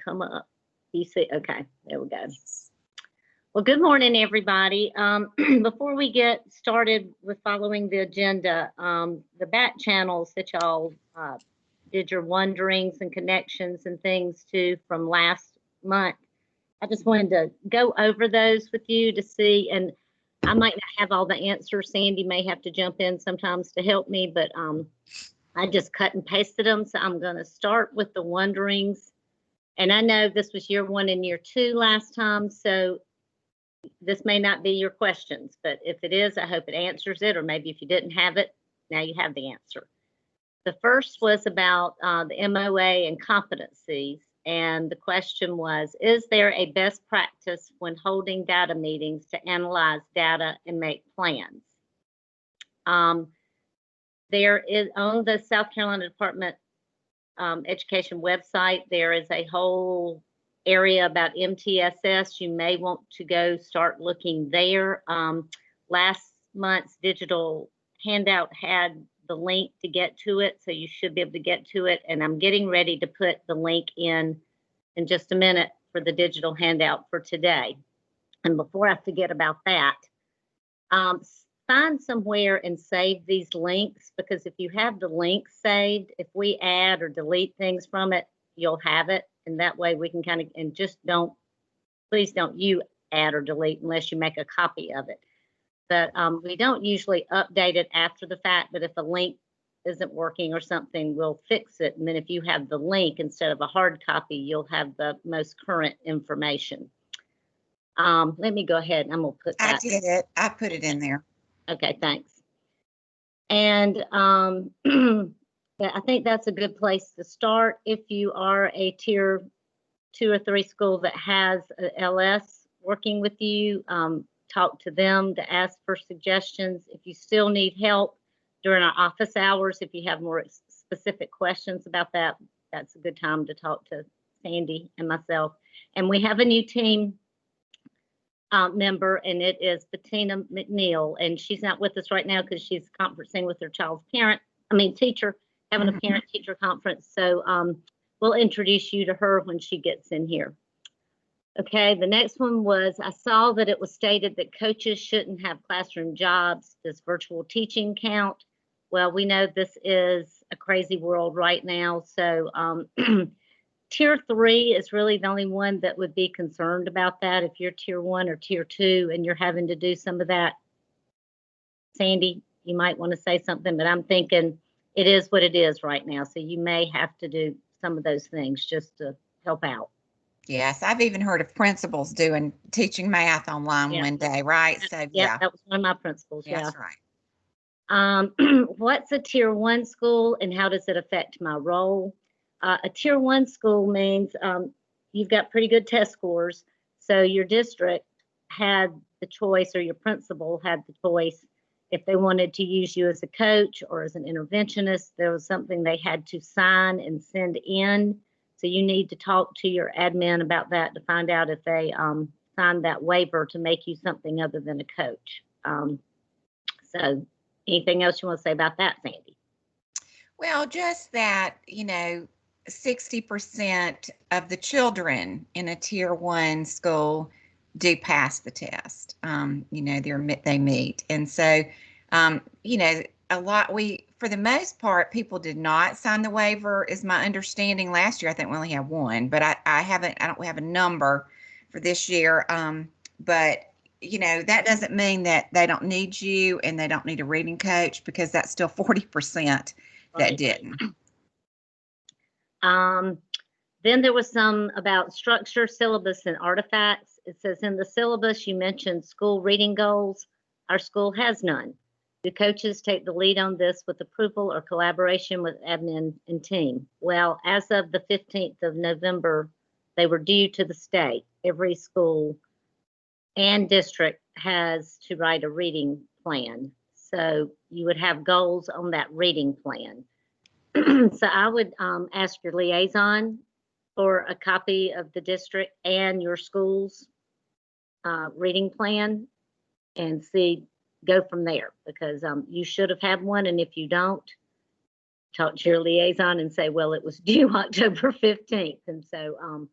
come up? You see, okay, there we go. Well, good morning, everybody. Before we get started with following the agenda, the back channels that y'all did your wonderings and connections and things to from last month, I just wanted to go over those with you to see, and I might not have all the answers. Sandy may have to jump in sometimes to help me, but I just cut and pasted them. So I'm going to start with the wonderings. And I know this was year 1 and year 2 last time, so this may not be your questions, but if it is, I hope it answers it, or maybe if you didn't have it, now you have the answer. The first was about the MOA and competencies, and the question was, is there a best practice when holding data meetings to analyze data and make plans? There is, on the South Carolina Department Education website, there is a whole area about MTSS. You may want to go start looking there. Last month's digital handout had the link to get to it, so you should be able to get to it. And I'm getting ready to put the link in just a minute for the digital handout for today. And before I forget about that, find somewhere and save these links, because if you have the link saved, if we add or delete things from it, you'll have it. And that way we can kind of, and just don't, please don't you add or delete unless you make a copy of it. But we don't usually update it after the fact, but if a link isn't working or something, we'll fix it. And then if you have the link instead of a hard copy, you'll have the most current information. Let me go ahead and I'm gonna put that. I did it. I put it in there. Okay, thanks. And I think that's a good place to start. If you are a tier 2 or 3 school that has a LS working with you, talk to them to ask for suggestions. If you still need help during our office hours, if you have more specific questions about that, that's a good time to talk to Sandy and myself. And we have a new team member, and it is Bettina McNeil, and she's not with us right now because she's conferencing with her child's teacher, having a parent-teacher conference. So we'll introduce you to her when she gets in here. Okay, the next one was, I saw that it was stated that coaches shouldn't have classroom jobs. Does virtual teaching count? Well, we know this is a crazy world right now. So tier 3 is really the only one that would be concerned about that. If you're tier 1 or tier 2 and you're having to do some of that, Sandy, you might want to say something, but I'm thinking it is what it is right now. So you may have to do some of those things just to help out. Yes, I've even heard of principals teaching math online one day, right? So yeah, that was one of my principals. That's right. What's a tier 1 school and how does it affect my role? A tier 1 school means you've got pretty good test scores, so your district had the choice, or your principal had the choice, if they wanted to use you as a coach or as an interventionist. There was something they had to sign and send in. So you need to talk to your admin about that to find out if they signed that waiver to make you something other than a coach. So anything else you want to say about that, Sandy? Well, just that, 60% of the children in a tier 1 school do pass the test. They meet. And so, for the most part, people did not sign the waiver, is my understanding. Last year, I think we only had 1, but I don't have a number for this year. But that doesn't mean that they don't need you and they don't need a reading coach, because that's still 40% that didn't. Then there was some about structure, syllabus, and artifacts. It says in the syllabus, you mentioned school reading goals. Our school has none. Do coaches take the lead on this with approval or collaboration with admin and team? Well, as of the 15th of November, they were due to the state. Every school and district has to write a reading plan. So you would have goals on that reading plan. So I would ask your liaison for a copy of the district and your school's reading plan and go from there, because you should have had one. And if you don't, talk to your liaison and say, well, it was due October 15th. And so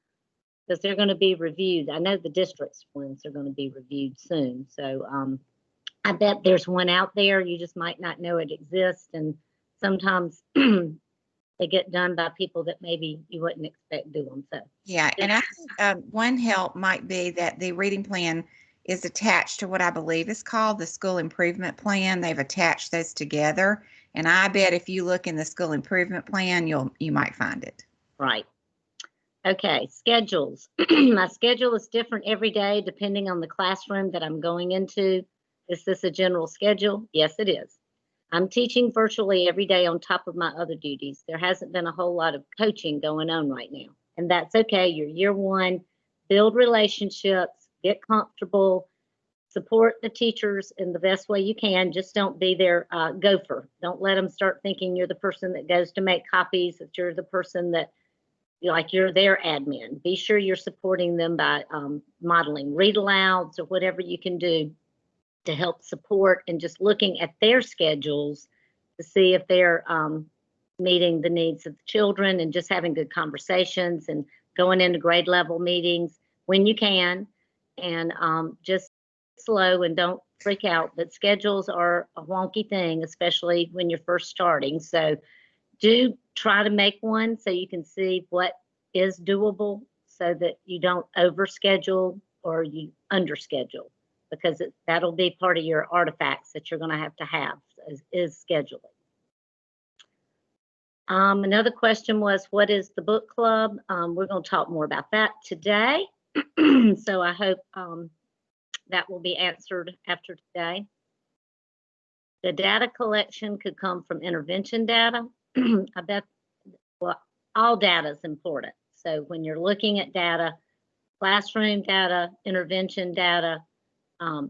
because they're going to be reviewed. I know the district's ones are going to be reviewed soon. So I bet there's one out there. You just might not know it exists. And sometimes they get done by people that maybe you wouldn't expect do them. So Yeah, and I think one help might be that the reading plan is attached to what I believe is called the school improvement plan. They've attached those together, and I bet if you look in the school improvement plan, you might find it. right. Okay, schedules. My schedule is different every day depending on the classroom that I'm going into. Is this a general schedule? Yes, it is. I'm teaching virtually every day on top of my other duties. There hasn't been a whole lot of coaching going on right now, and that's okay. You're year one. Build relationships, get comfortable, support the teachers in the best way you can. Just don't be their gopher. Don't let them start thinking you're the person that goes to make copies, that you're the person that you're their admin. Be sure you're supporting them by modeling read alouds or whatever you can do to help support, and just looking at their schedules to see if they're meeting the needs of the children, and just having good conversations and going into grade level meetings when you can, and just slow and don't freak out. But schedules are a wonky thing, especially when you're first starting. So do try to make one so you can see what is doable, so that you don't overschedule or you underschedule, because that'll be part of your artifacts that you're going to have is scheduling. Another question was, what is the book club? We're going to talk more about that today. So I hope that will be answered after today. The data collection could come from intervention data. I bet, well, all data is important. So when you're looking at data, classroom data, intervention data,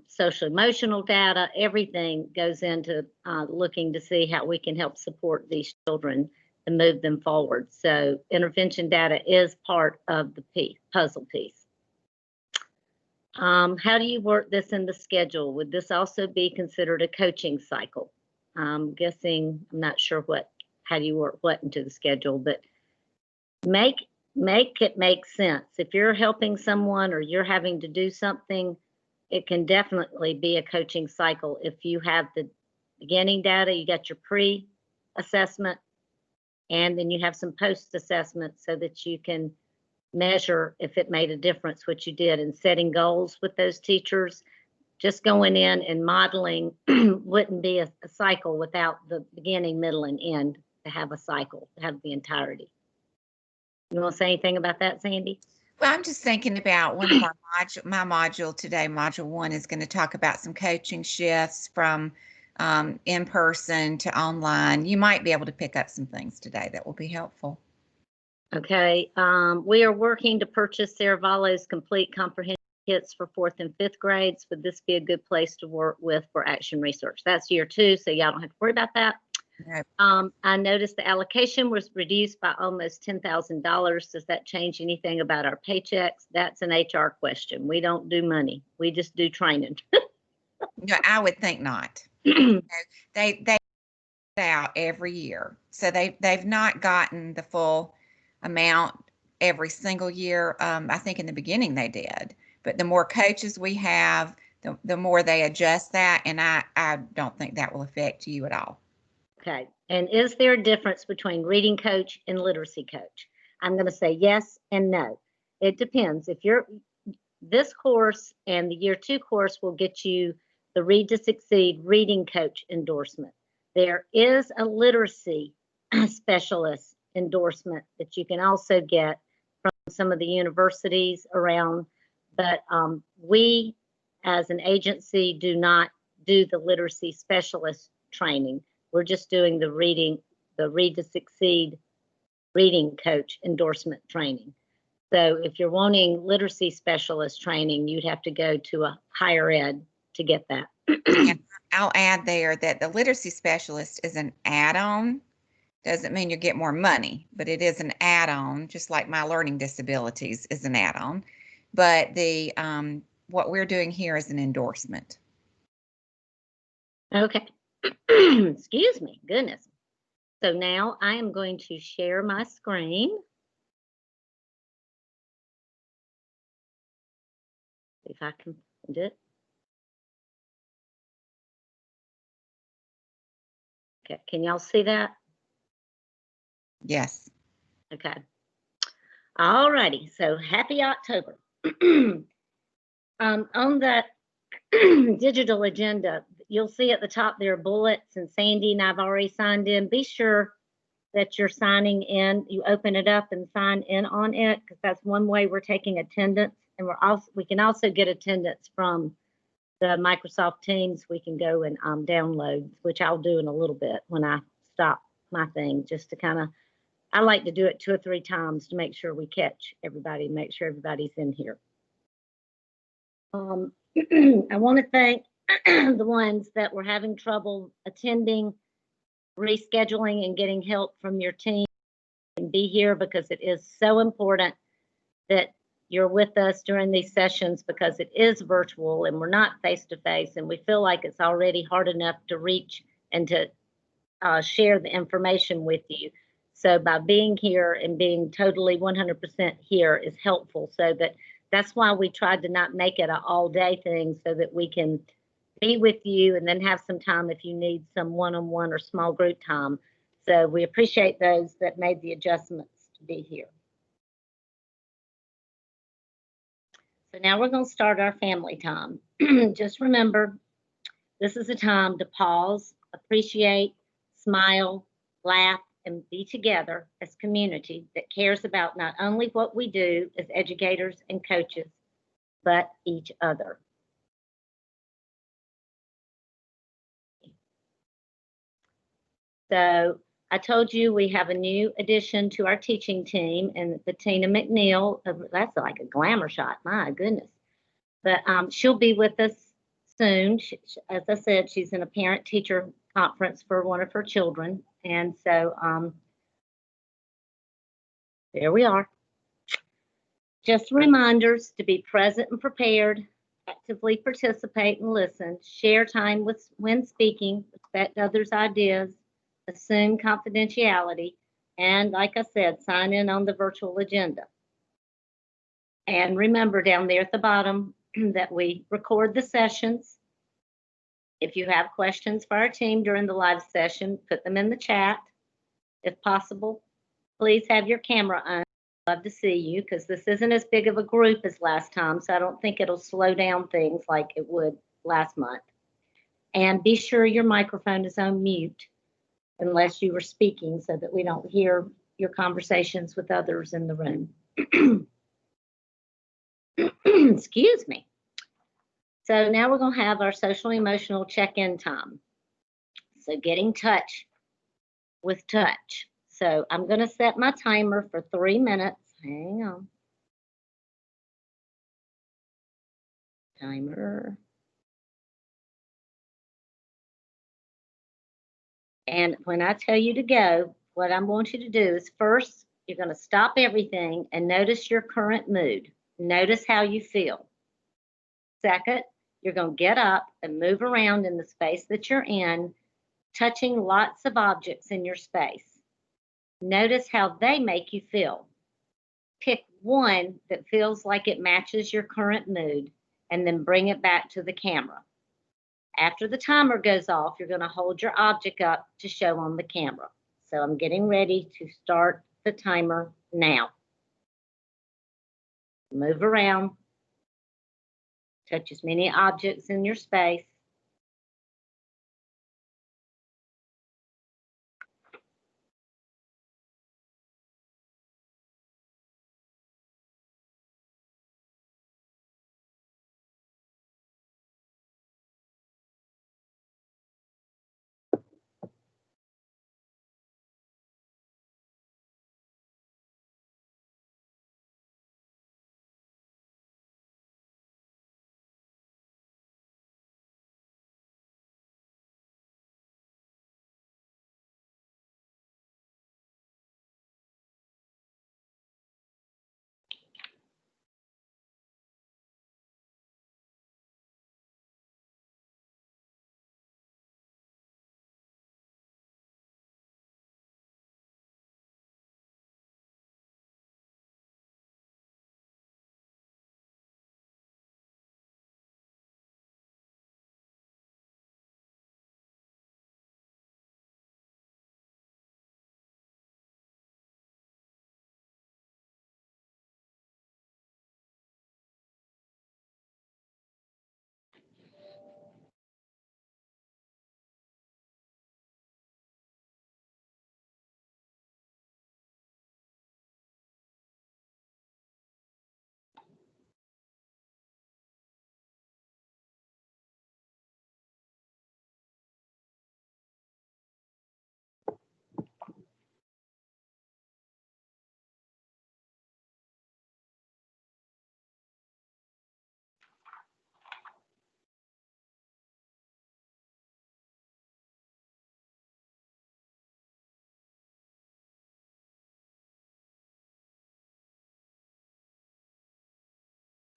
social emotional data, everything goes into looking to see how we can help support these children and move them forward. So intervention data is part of the puzzle piece. How do you work this in the schedule? Would this also be considered a coaching cycle? I'm guessing, I'm not sure how do you work what into the schedule, but make it make sense. If you're helping someone or you're having to do something, it can definitely be a coaching cycle. If you have the beginning data, you got your pre-assessment, and then you have some post-assessment so that you can measure if it made a difference what you did, and setting goals with those teachers. Just going in and modeling wouldn't be a cycle without the beginning, middle, and end to have a cycle, to have the entirety. You want to say anything about that, Sandy? Well, I'm just thinking about one of our my module today, module 1, is going to talk about some coaching shifts from in person to online. You might be able to pick up some things today that will be helpful. Okay, we are working to purchase Saravallo's complete comprehension kits for 4th and 5th grades. Would this be a good place to work with for action research? That's year 2, so y'all don't have to worry about that. No. I noticed the allocation was reduced by almost $10,000. Does that change anything about our paychecks? That's an HR question. We don't do money. We just do training. No, I would think not. They out every year, so they've not gotten the full amount every single year. I think in the beginning they did, but the more coaches we have, the more they adjust that, and I don't think that will affect you at all. Okay. And is there a difference between reading coach and literacy coach? I'm going to say yes and no. It depends. If this course and the year 2 course will get you the Read to Succeed reading coach endorsement. There is a literacy specialist endorsement that you can also get from some of the universities around, but we as an agency do not do the literacy specialist training. We're just doing the Read to Succeed reading coach endorsement training. So if you're wanting literacy specialist training, you'd have to go to a higher ed to get that. I'll add there that the literacy specialist is an add-on. Doesn't mean you get more money, but it is an add-on, just like my learning disabilities is an add-on. But the what we're doing here is an endorsement. Okay. Excuse me, goodness. So now I am going to share my screen. if I can find it. Okay, can y'all see that? Yes. Okay. All righty, so happy October. On that digital agenda, you'll see at the top there are bullets, and Sandy and I've already signed in. Be sure that you're signing in. You open it up and sign in on it, because that's one way we're taking attendance. And we can also get attendance from the Microsoft Teams. We can go and download, which I'll do in a little bit when I stop my thing, just to kind of, I like to do it 2 or 3 times to make sure we catch everybody, make sure everybody's in here. I want to thank the ones that were having trouble attending, rescheduling, and getting help from your team, and be here, because it is so important that you're with us during these sessions, because it is virtual and we're not face to face, and we feel like it's already hard enough to reach and to share the information with you. So by being here and being totally 100% here is helpful. So that's why we tried to not make it an all day thing, so that we can be with you and then have some time if you need some one-on-one or small group time. So we appreciate those that made the adjustments to be here. So now we're going to start our family time. Just remember, this is a time to pause, appreciate, smile, laugh, and be together as community that cares about not only what we do as educators and coaches, but each other. So I told you we have a new addition to our teaching team, and Bettina McNeil. That's like a glamour shot, my goodness. But she'll be with us soon. As I said, she's in a parent-teacher conference for one of her children, and so there we are. Just reminders to be present and prepared, actively participate and listen, share time when speaking, respect others' ideas, assume confidentiality, and like I said, sign in on the virtual agenda. And remember down there at the bottom that we record the sessions. If you have questions for our team during the live session, put them in the chat. If possible, please have your camera on. I'd love to see you, because this isn't as big of a group as last time, so I don't think it'll slow down things like it would last month. And be sure your microphone is on mute unless you were speaking, so that we don't hear your conversations with others in the room. Excuse me. So now we're going to have our social emotional check-in time. So getting touch with touch. So I'm going to set my timer for 3 minutes. Hang on. Timer. And when I tell you to go, what I want you to do is, first, you're going to stop everything and notice your current mood. Notice how you feel. Second, you're going to get up and move around in the space that you're in, touching lots of objects in your space. Notice how they make you feel. Pick one that feels like it matches your current mood, and then bring it back to the camera. After the timer goes off, you're going to hold your object up to show on the camera. So I'm getting ready to start the timer now. Move around, touch as many objects in your space.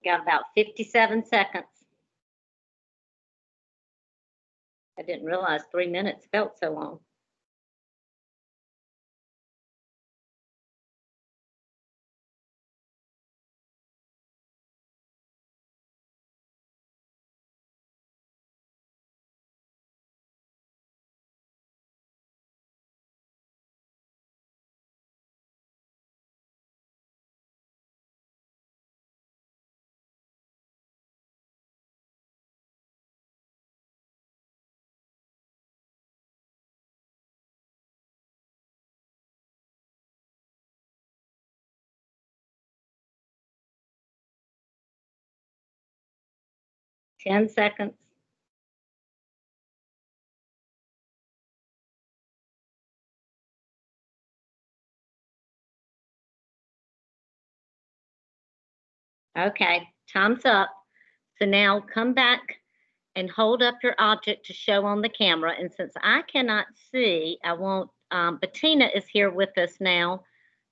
Got about 57 seconds. I didn't realize 3 minutes felt so long. Ten seconds. Okay, time's up. So now come back and hold up your object to show on the camera. And since I cannot see, I won't, Bettina is here with us now.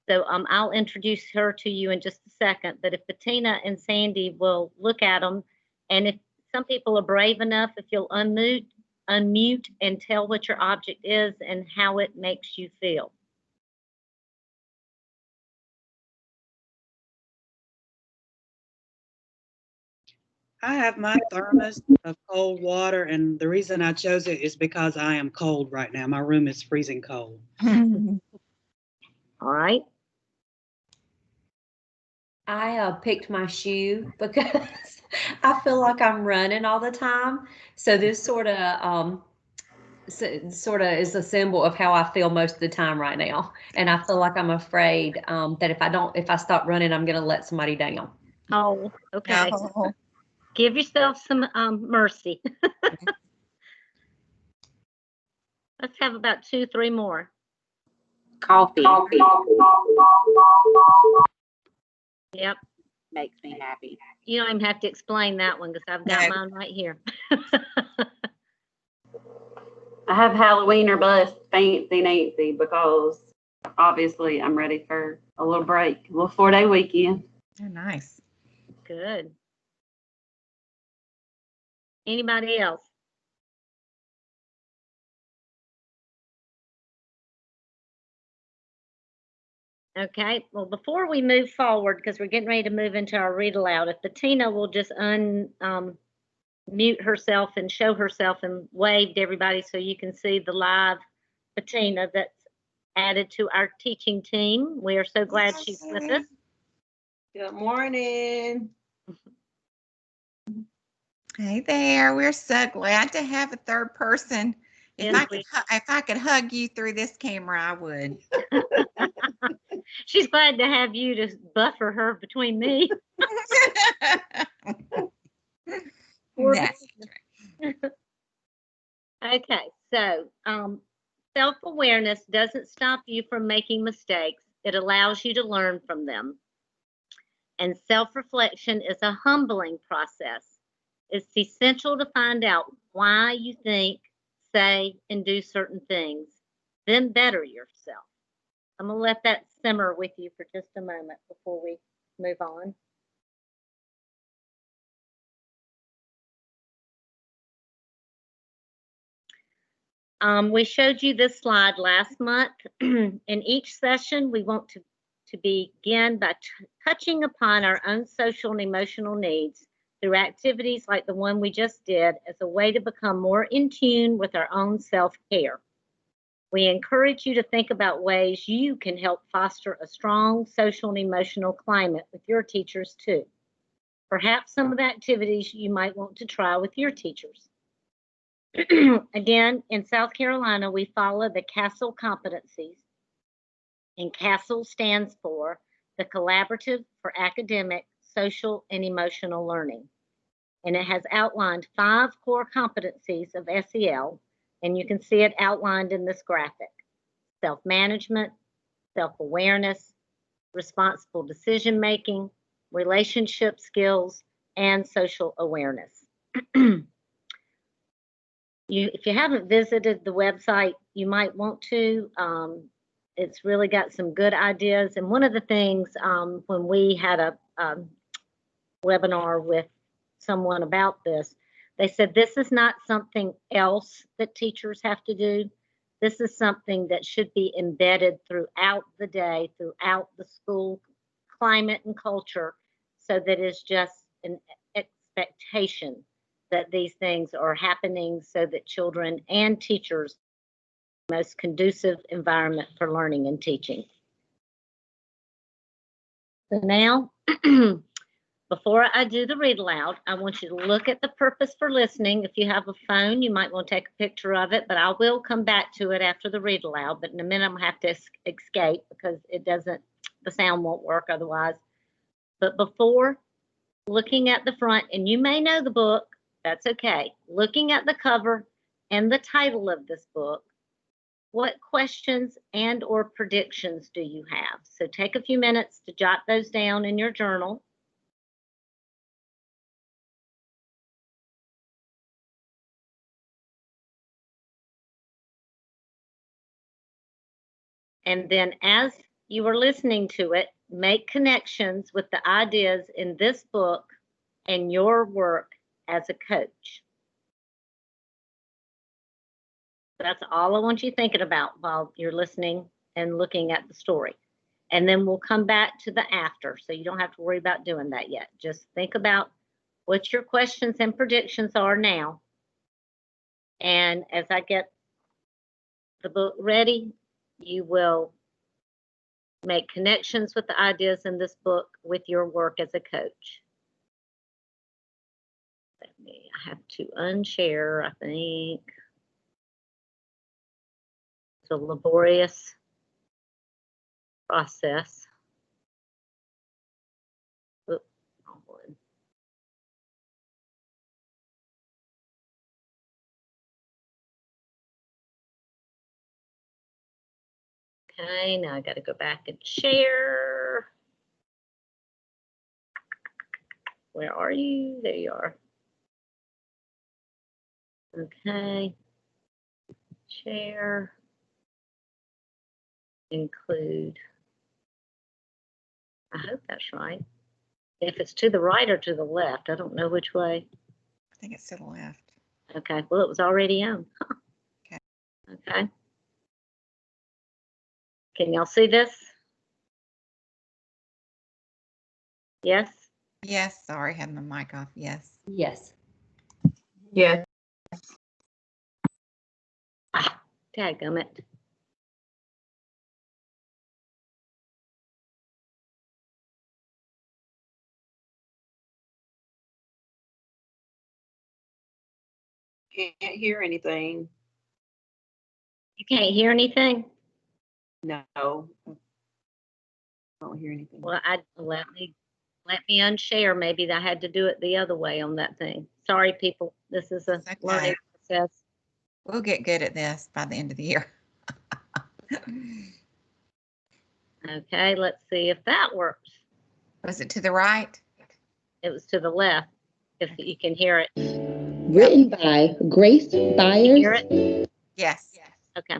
So I'll introduce her to you in just a second. But if Bettina and Sandy will look at them, and if some people are brave enough, if you'll unmute and tell what your object is and how it makes you feel. I have my thermos of cold water, and the reason I chose it is because I am cold right now. My room is freezing cold. All right. I picked my shoe because I feel like I'm running all the time. So this sort of is a symbol of how I feel most of the time right now. And I feel like I'm afraid that if I stop running, I'm going to let somebody down. Oh, okay. No. Give yourself some mercy. Let's have about 2, 3 more. Coffee Yep. makes me happy. You don't even have to explain that one because I've got No. mine right here. I have Halloween or bust, fancy Nancy, because obviously I'm ready for a little break, a little 4-day weekend. Oh, nice. Good. Anybody else? Okay, well, before we move forward, because we're getting ready to move into our read aloud, if Bettina will just mute herself and show herself and wave to everybody so you can see the live Bettina that's added to our teaching team. We are so glad she's with us. Good morning. Hey there. We're so glad to have a third person. If Yes, I could hug you through this camera, I would. She's glad to have you to buffer her between me. That's Okay, so self-awareness doesn't stop you from making mistakes. It allows you to learn from them. And self-reflection is a humbling process. It's essential to find out why you think, say, and do certain things, then better yourself. I'm going to let that simmer with you for just a moment before we move on. We showed you this slide last month. In each session, we want to begin by touching upon our own social and emotional needs through activities like the one we just did as a way to become more in tune with our own self-care. We encourage you to think about ways you can help foster a strong social and emotional climate with your teachers too. Perhaps some of the activities you might want to try with your teachers. Again, in South Carolina, we follow the CASEL competencies, and CASEL stands for the Collaborative for Academic, Social, and Emotional Learning. And it has outlined 5 core competencies of SEL, and you can see it outlined in this graphic: self-management, self-awareness, responsible decision-making, relationship skills, and social awareness. If you haven't visited the website, you might want to. It's really got some good ideas. And one of the things when we had a webinar with someone about this. They said this is not something else that teachers have to do. This is something that should be embedded throughout the day, throughout the school climate and culture, so that it's just an expectation that these things are happening so that children and teachers have the most conducive environment for learning and teaching. So now, before I do the read aloud, I want you to look at the purpose for listening. If you have a phone, you might want to take a picture of it, but I will come back to it after the read aloud. But in a minute, I'm going to have to escape because the sound won't work otherwise. But before looking at the front, and you may know the book, that's okay. Looking at the cover and the title of this book, what questions and or predictions do you have? So take a few minutes to jot those down in your journal. And then as you are listening to it, make connections with the ideas in this book and your work as a coach. That's all I want you thinking about while you're listening and looking at the story. And then we'll come back to the after, so you don't have to worry about doing that yet. Just think about what your questions and predictions are now. And as I get the book ready, you will make connections with the ideas in this book with your work as a coach. I have to unshare, I think. It's a laborious process. Oops, wrong one. Okay, now I got to go back and share. Where are you? There you are. Okay. Share. Include. I hope that's right. If it's to the right or to the left, I don't know which way. I think it's to the left. Okay, well, it was already on. Okay. Okay. Can y'all see this? Yes? Yes, sorry, had my mic off. Yes. Yes. Yes. Ah, dadgummit. Can't hear anything. You can't hear anything? No. I don't hear anything. Well, let me unshare. Maybe I had to do it the other way on that thing. Sorry, people. This is a It's okay. learning process. We'll get good at this by the end of the year. Okay, let's see if that works. Was it to the right? It was to the left, if you can hear it. Written by Grace Can you Byers. hear it? Yes. Okay.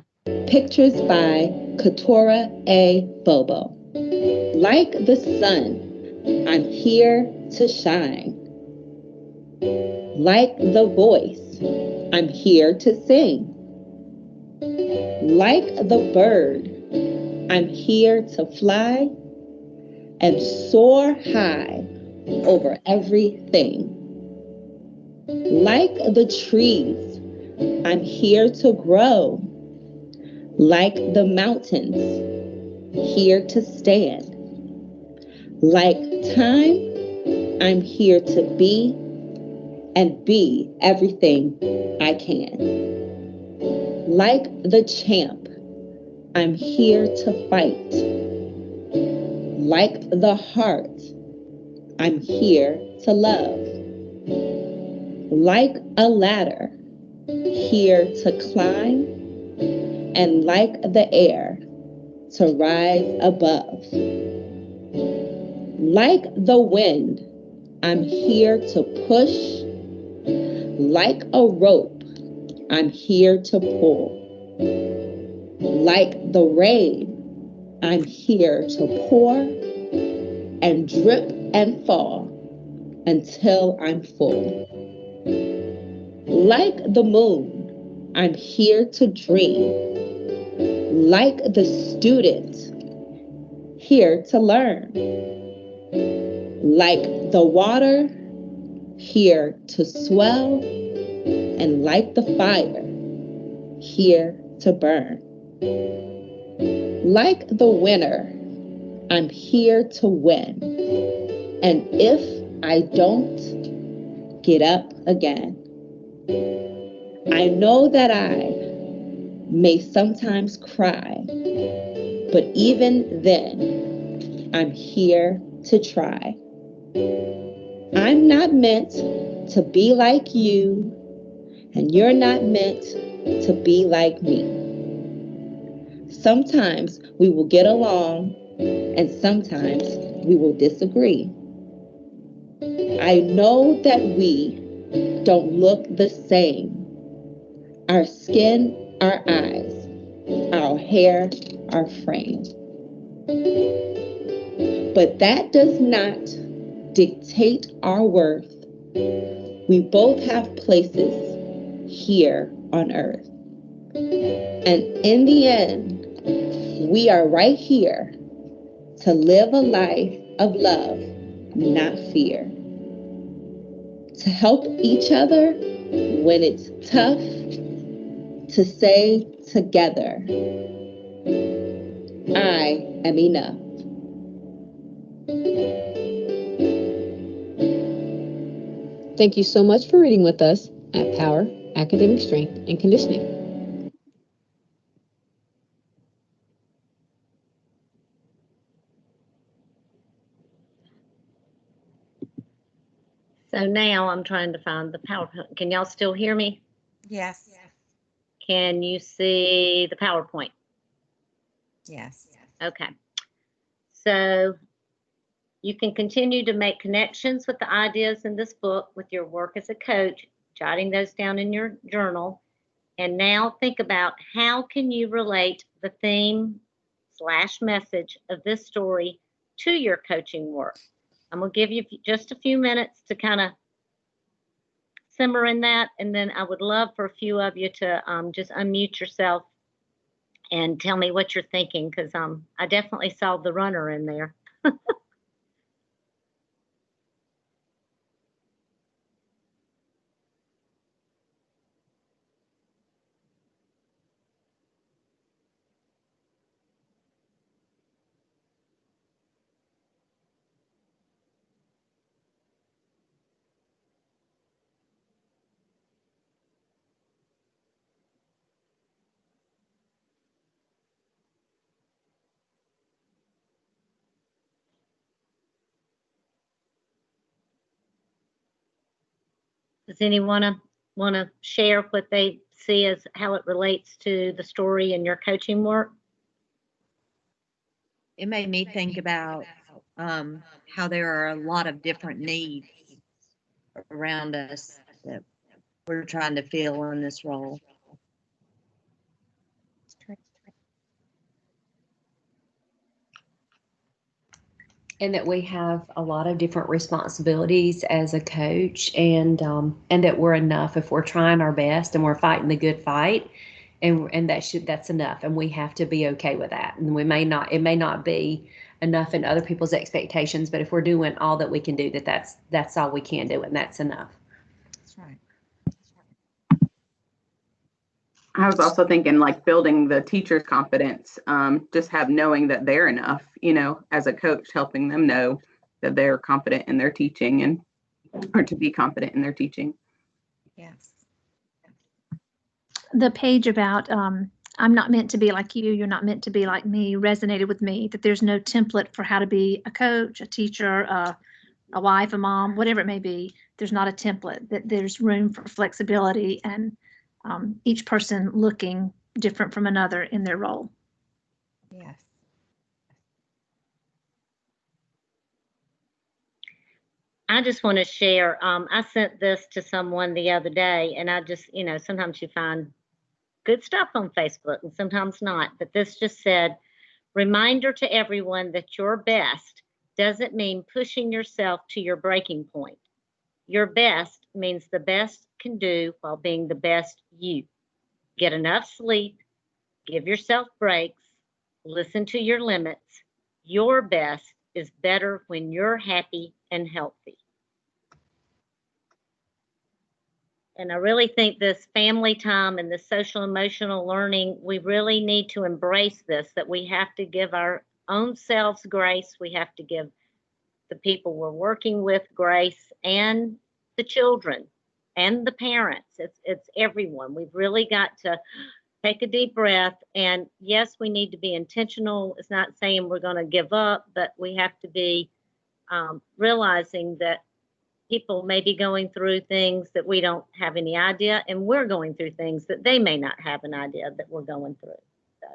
Pictures by Katora A. Bobo. Like the sun, I'm here to shine. Like the voice, I'm here to sing. Like the bird, I'm here to fly and soar high over everything. Like the trees, I'm here to grow. Like the mountains, here to stand. Like time, I'm here to be and be everything I can. Like the champ, I'm here to fight. Like the heart, I'm here to love. Like a ladder, here to climb, and like the air, to rise above. Like the wind, I'm here to push. Like a rope, I'm here to pull. Like the rain, I'm here to pour and drip and fall until I'm full. Like the moon, I'm here to dream. Like the student, here to learn. Like the water, here to swell. And like the fire, here to burn. Like the winner, I'm here to win. And if I don't, get up again. I know that I may sometimes cry, but even then, I'm here to try. I'm not meant to be like you, and you're not meant to be like me. Sometimes we will get along, and sometimes we will disagree. I know that we don't look the same. Our skin, our eyes, our hair, our frame. But that does not dictate our worth. We both have places here on earth. And in the end, we are right here to live a life of love, not fear. To help each other when it's tough, to say together, I am enough. Thank you so much for reading with us at Power, Academic Strength, and Conditioning. So now I'm trying to find the PowerPoint. Can y'all still hear me? Yes. Can you see the PowerPoint? Yes. Okay. So you can continue to make connections with the ideas in this book with your work as a coach, jotting those down in your journal. And now think about how can you relate the theme/message of this story to your coaching work. I'm going to give you just a few minutes to kind of simmer in that. And then I would love for a few of you to just unmute yourself and tell me what you're thinking, because I definitely saw the runner in there. Does anyone want to share what they see as how it relates to the story in your coaching work? It made me think about how there are a lot of different needs around us that we're trying to fill in this role. And that we have a lot of different responsibilities as a coach, and that we're enough if we're trying our best and we're fighting the good fight, and that's enough, and we have to be okay with that. And it may not be enough in other people's expectations, but if we're doing all that we can do, that's all we can do, and that's enough. That's right. I was also thinking like building the teacher's confidence, just knowing that they're enough, as a coach, helping them know that they're confident in their teaching or to be confident in their teaching. Yes. The page about I'm not meant to be like you, you're not meant to be like me resonated with me, that there's no template for how to be a coach, a teacher, a wife, a mom, whatever it may be. There's not a template, that there's room for flexibility and each person looking different from another in their role. Yes. I just want to share, I sent this to someone the other day, and I just, sometimes you find good stuff on Facebook and sometimes not, but this just said, reminder to everyone that your best doesn't mean pushing yourself to your breaking point. Your best means the best can do while being the best you. Get enough sleep, give yourself breaks, listen to your limits. Your best is better when you're happy and healthy. And I really think this family time and the social emotional learning, we really need to embrace this, that we have to give our own selves grace. We have to give the people we're working with grace, and the children and the parents. It's everyone. We've really got to take a deep breath. And yes, we need to be intentional. It's not saying we're going to give up, but we have to be realizing that people may be going through things that we don't have any idea, and we're going through things that they may not have an idea that we're going through. So.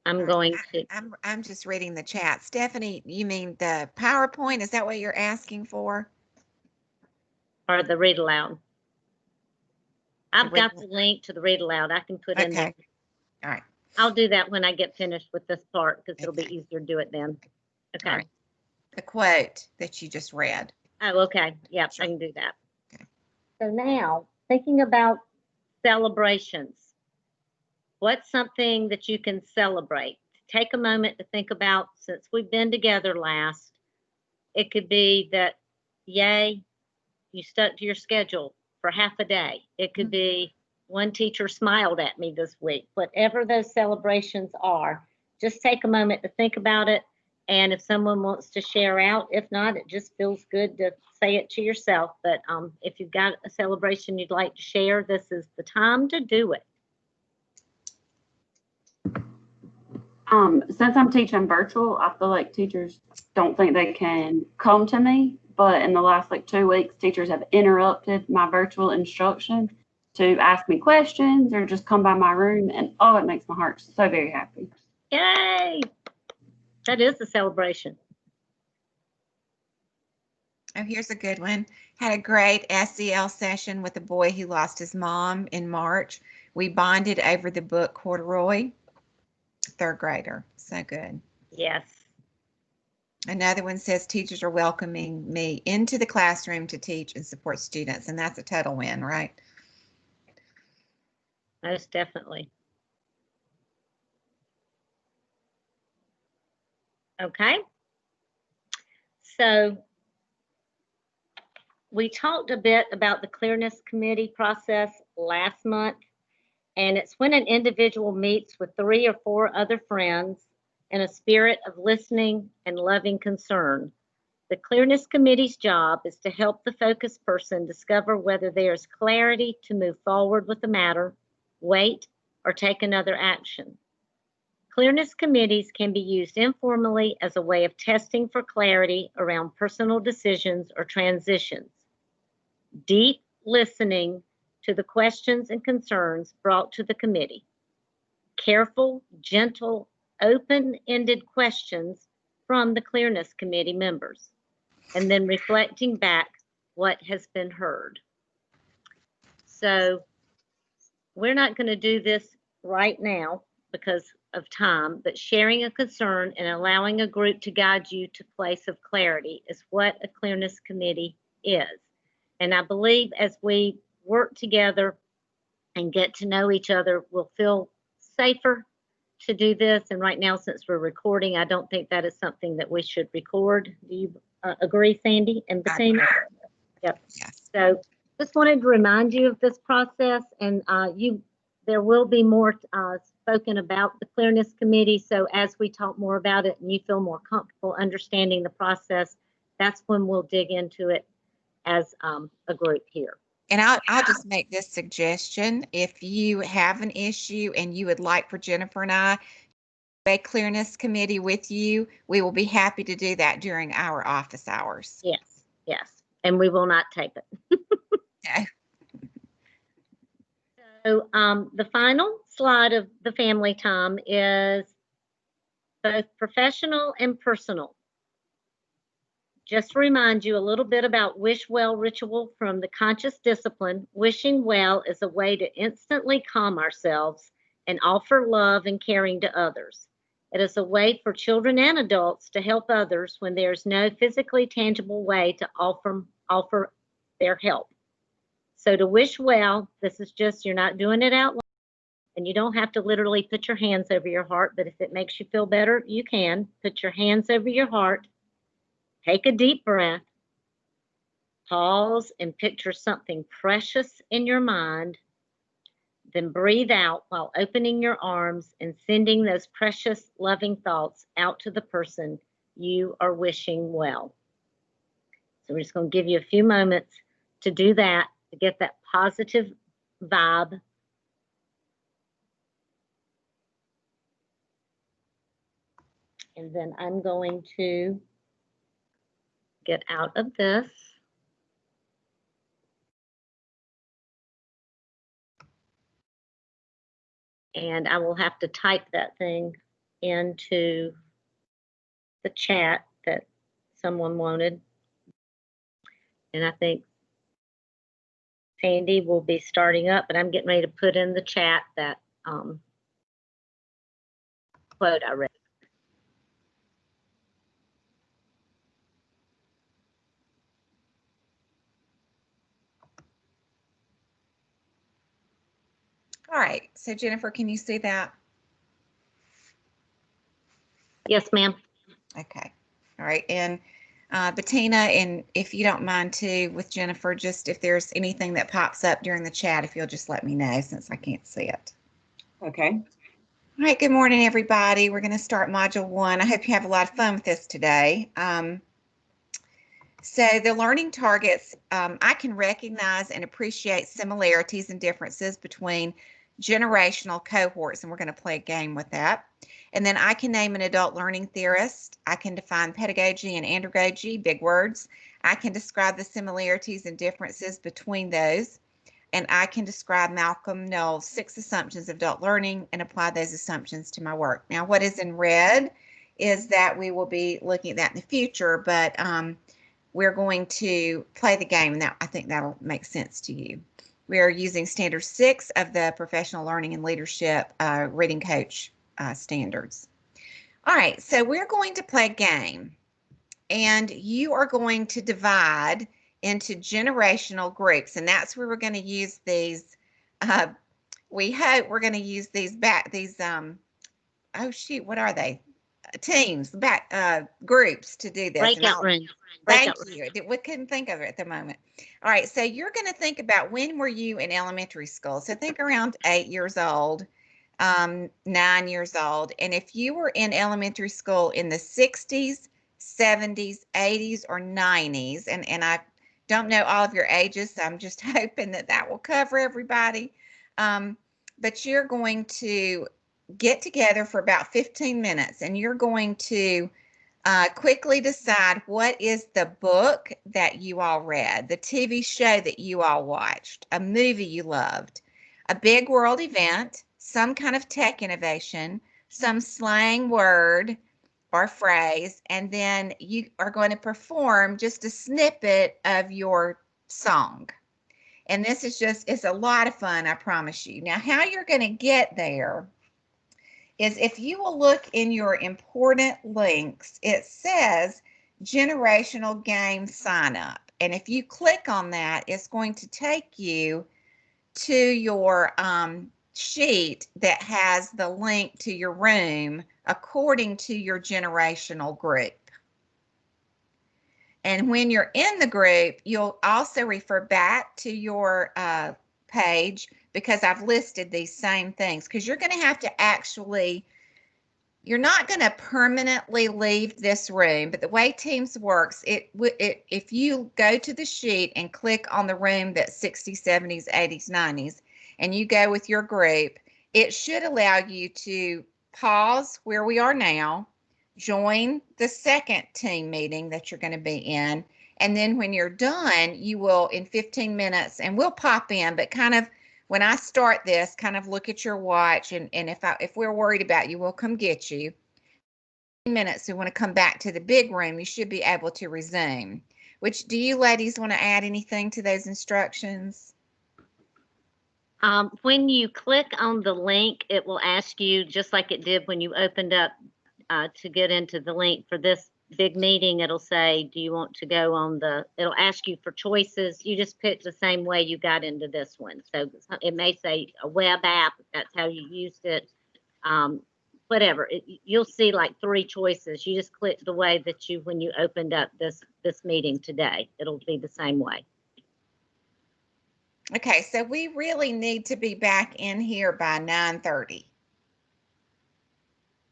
I'm going to. I'm just reading the chat. Stephanie, you mean the PowerPoint? Is that what you're asking for? Or the read aloud. I've got the link to the read aloud. I can put in there. All right. I'll do that when I get finished with this part because it'll be easier to do it then. Okay. All right. The quote that you just read. Oh, okay. Yep, I can do that. Okay. So now, thinking about celebrations. What's something that you can celebrate? Take a moment to think about, since we've been together last, it could be that, yay, you stuck to your schedule for half a day. It could be one teacher smiled at me this week. Whatever those celebrations are, just take a moment to think about it. And if someone wants to share out, if not, it just feels good to say it to yourself. But if you've got a celebration you'd like to share, this is the time to do it. Since I'm teaching virtual, I feel like teachers don't think they can come to me. But in the last 2 weeks, teachers have interrupted my virtual instruction to ask me questions or just come by my room. And oh, it makes my heart so very happy. Yay! That is a celebration. Oh, here's a good one. Had a great SEL session with a boy who lost his mom in March. We bonded over the book Corduroy. Third grader. So good. Yes. Another one says teachers are welcoming me into the classroom to teach and support students. And that's a total win, right? Most definitely. Okay. So we talked a bit about the Clearness Committee process last month. And it's when an individual meets with 3 or 4 other friends in a spirit of listening and loving concern. The Clearness Committee's job is to help the focus person discover whether there is clarity to move forward with the matter, wait, or take another action. Clearness committees can be used informally as a way of testing for clarity around personal decisions or transitions. Deep listening to the questions and concerns brought to the committee. Careful, gentle, open-ended questions from the Clearness Committee members, and then reflecting back what has been heard. So we're not going to do this right now because of time, but sharing a concern and allowing a group to guide you to a place of clarity is what a Clearness Committee is. And I believe as we work together and get to know each other, we'll feel safer to do this. And right now, since we're recording, I don't think that is something that we should record. Do you agree, Sandy and Bettina? Yep. Yes. So just wanted to remind you of this process, and there will be more spoken about the Clearness Committee. So as we talk more about it and you feel more comfortable understanding the process, that's when we'll dig into it as a group here. And I'll just make this suggestion. If you have an issue and you would like for Jennifer and I a Clearness Committee with you, we will be happy to do that during our office hours. Yes, yes. And we will not tape it. Okay. So the final slide of the family time is both professional and personal. Just to remind you a little bit about Wish Well ritual from the conscious discipline. Wishing well is a way to instantly calm ourselves and offer love and caring to others. It is a way for children and adults to help others when there's no physically tangible way to offer their help. So to wish well, this is just, you're not doing it out loud, and you don't have to literally put your hands over your heart, but if it makes you feel better, you can. Put your hands over your heart, take a deep breath, pause and picture something precious in your mind, then breathe out while opening your arms and sending those precious, loving thoughts out to the person you are wishing well. So we're just going to give you a few moments to do that, to get that positive vibe. And then I'm going to get out of this. And I will have to type that thing into the chat that someone wanted. And I think Sandy will be starting up, but I'm getting ready to put in the chat that quote I read. All right, so Jennifer, can you see that? Yes, ma'am. Okay, all right, and Bettina, and if you don't mind too, with Jennifer, just if there's anything that pops up during the chat, if you'll just let me know since I can't see it. Okay. All right, good morning, everybody. We're going to start Module 1. I hope you have a lot of fun with this today. So the learning targets, I can recognize and appreciate similarities and differences between generational cohorts, and we're going to play a game with that. And then I can name an adult learning theorist. I can define pedagogy and andragogy, big words. I can describe the similarities and differences between those. And I can describe Malcolm Knowles' 6 assumptions of adult learning and apply those assumptions to my work. Now, what is in red is that we will be looking at that in the future, but we're going to play the game, and that, I think that'll make sense to you. We are using Standard 6 of the Professional Learning and Leadership Reading Coach standards. All right, so we're going to play a game, and you are going to divide into generational groups, and that's where we're going to use these. We hope we're going to use these oh shoot, what are they? Teams, groups to do this. Breakout rooms. Thank you. We couldn't think of it at the moment. All right, so you're going to think about, when were you in elementary school? So think around 8 years old, 9 years old. And if you were in elementary school in the 60s, 70s, 80s, or 90s, and I don't know all of your ages, so I'm just hoping that that will cover everybody. But you're going to get together for about 15 minutes, and you're going to quickly decide what is the book that you all read, the TV show that you all watched, a movie you loved, a big world event, some kind of tech innovation, some slang word or phrase, and then you are going to perform just a snippet of your song. And this is just, it's a lot of fun, I promise you. Now, how you're going to get there is, if you will look in your important links, it says generational game sign up. And if you click on that, it's going to take you to your sheet that has the link to your room according to your generational group. And when you're in the group, you'll also refer back to your page, because I've listed these same things, because you're going to have to actually, you're not going to permanently leave this room, but the way Teams works, if you go to the sheet and click on the room that's 60s, 70s, 80s, 90s, and you go with your group, it should allow you to pause where we are now, join the second team meeting that you're going to be in, and then when you're done, you will, in 15 minutes, and we'll pop in, but kind of, when I start this, kind of look at your watch, and if we're worried about you, we'll come get you. 15 minutes, we want to come back to the big room, you should be able to resume. Which, do you ladies want to add anything to those instructions? When you click on the link, it will ask you, just like it did when you opened up to get into the link for this big meeting, it'll say, do you want to go on it'll ask you for choices. You just pick the same way you got into this one. So it may say a web app, if that's how you used it. Whatever, you'll see like 3 choices. You just click the way that when you opened up this meeting today, it'll be the same way. Okay, so we really need to be back in here by 9:30.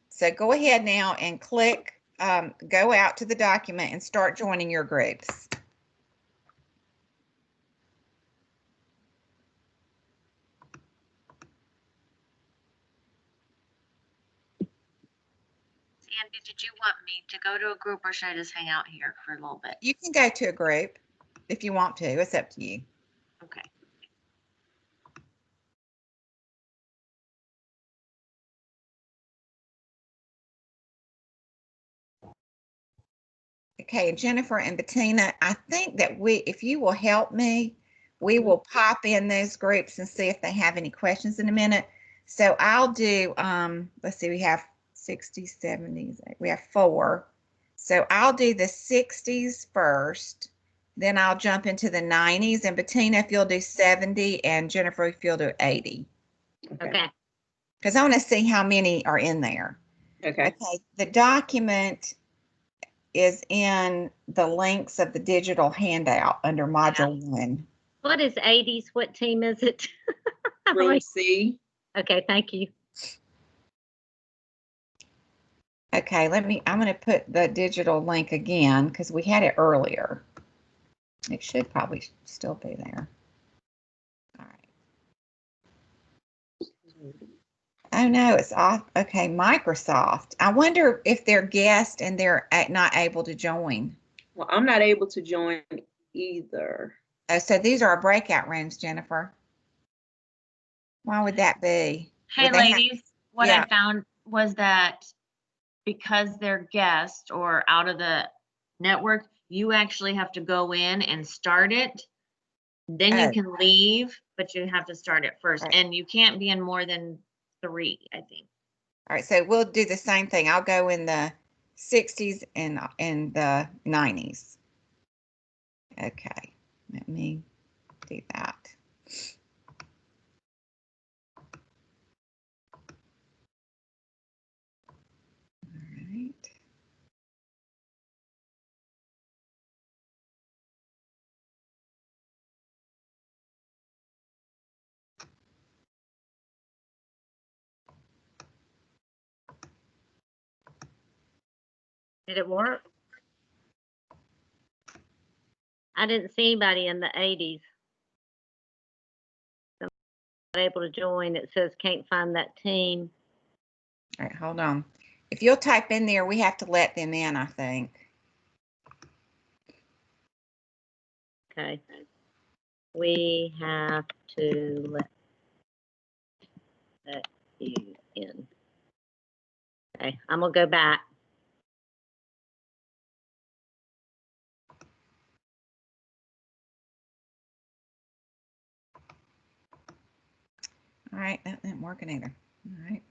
So go ahead now and click, go out to the document and start joining your groups. Sandy, did you want me to go to a group or should I just hang out here for a little bit? You can go to a group if you want to. It's up to you. Okay. Okay, Jennifer and Bettina, I think that if you will help me, we will pop in those groups and see if they have any questions in a minute. So I'll do, let's see, we have 60s, 70s, we have 4. So I'll do the 60s first, then I'll jump into the 90s, and Bettina, if you'll do 70, and Jennifer, if you'll do 80. Okay. Because I want to see how many are in there. Okay. Okay, the document is in the links of the digital handout under module 1. What is 80s? What team is it? Room C. Okay, thank you. Okay, I'm going to put the digital link again because we had it earlier. It should probably still be there. All right. Oh no, it's off. Okay, Microsoft. I wonder if they're guests and they're not able to join. Well, I'm not able to join either. Oh, so these are our breakout rooms, Jennifer. Why would that be? Hey, Would they ladies, what yeah. I found was that because they're guests or out of the network, you actually have to go in and start it. Then you can leave, but you have to start it first. Right. And you can't be in more than 3, I think. All right, so we'll do the same thing. I'll go in the 60s and the 90s. Okay, let me do that. All right. Did it work? I didn't see anybody in the 80s. I'm not able to join. It says can't find that team. All right, hold on. If you'll type in there, we have to let them in, I think. Okay. We have to let you in. Okay, I'm gonna go back. All right, that isn't working either. All right.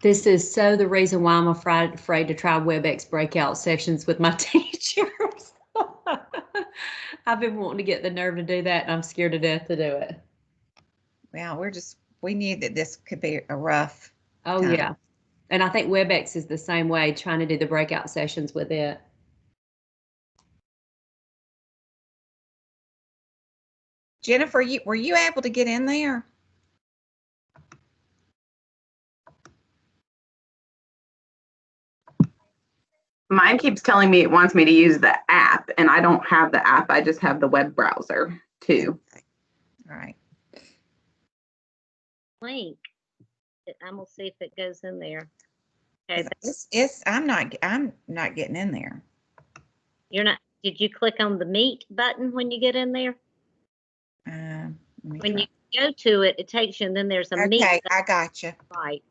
This is so the reason why I'm afraid to try WebEx breakout sessions with my teachers. I've been wanting to get the nerve to do that, and I'm scared to death to do it. Well, we knew that this could be a rough Oh, time. yeah. And I think WebEx is the same way, trying to do the breakout sessions with it. Jennifer, were you able to get in there? Mine keeps telling me it wants me to use the app, and I don't have the app. I just have the web browser too. Okay. All right. Link. I'm gonna see if it goes in there. Okay, I'm not getting in there. you're not. Did you click on the meet button when you get in there? When you go to it, it takes you, and then there's a meet. Okay, I got you. Right.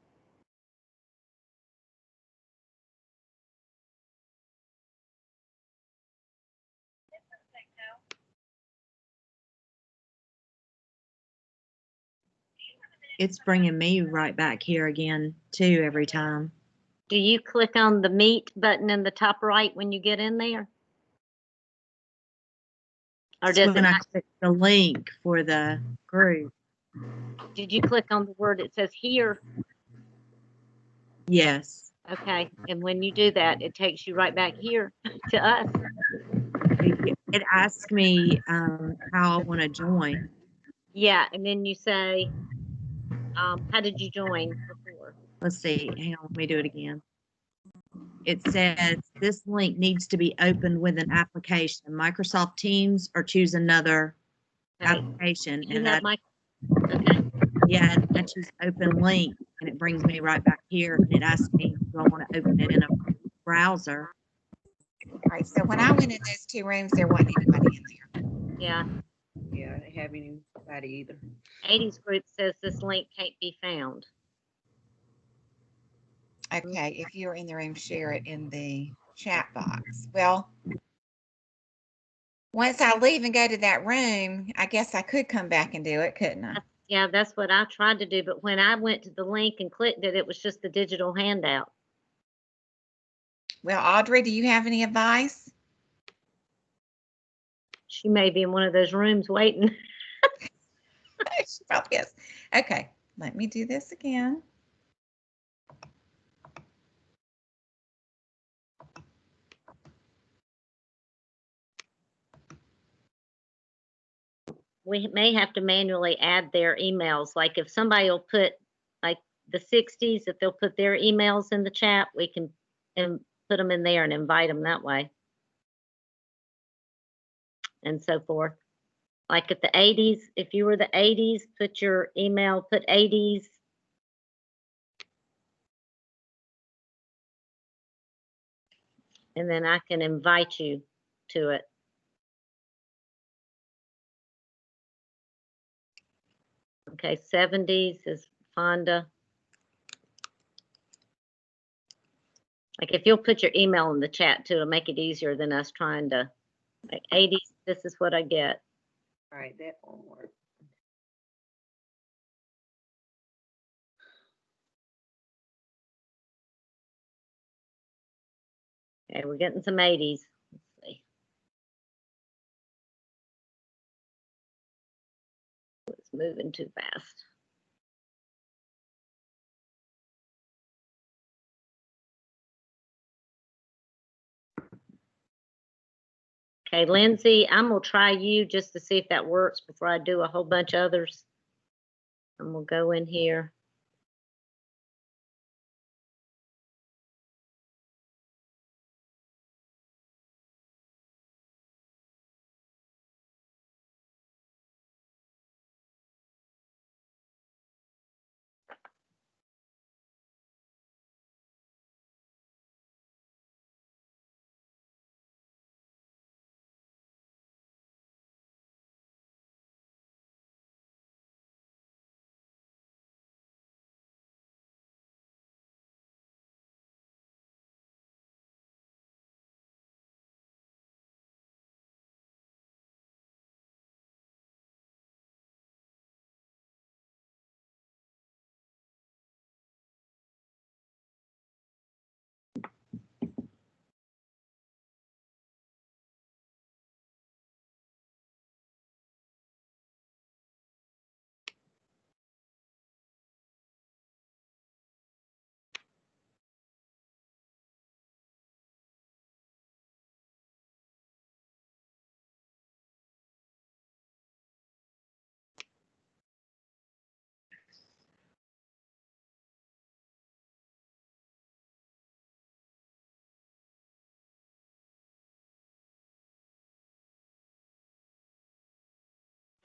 it's bringing me right back here again too every time. Do you click on the Meet button in the top right when you get in there? Or So does it when I not? click the link for the group, Did you click on the word that says here? yes, Okay, and when you do that, it takes you right back here to us. it asks me how I want to join. Yeah, and then you say, how did you join before? Let's see, hang on, let me do it again. It says this link needs to be opened with an application, Microsoft Teams, or choose another Okay. application. You And have my, okay, yeah, and I choose open link, and it brings me right back here, and it asks me, do I want to open it in a browser? All right, so when I went in those two rooms, there wasn't anybody in there. yeah. Yeah, I didn't have anybody either. 80s group says this link can't be found. Okay, if you're in the room, share it in the chat box. Well, once I leave and go to that room, I guess I could come back and do it, couldn't I? Yeah, that's what I tried to do, but when I went to the link and clicked it, it was just the digital handout. Well, Audrey, do you have any advice? She may be in one of those rooms waiting. She probably is. Okay, let me do this again. We may have to manually add their emails. Like if somebody will put, like the 60s, if they'll put their emails in the chat, we can put them in there and invite them that way. And so forth. Like at the 80s, if you were the 80s, put your email, put 80s. And then I can invite you to it. Okay, 70s is Fonda. Like if you'll put your email in the chat too, it'll make it easier than us trying to, like 80s, this is what I get. All right, that won't work. Okay, we're getting some 80s. Let's see. It's moving too fast. Okay, Lindsay, I'm gonna try you just to see if that works before I do a whole bunch of others. And we'll go in here.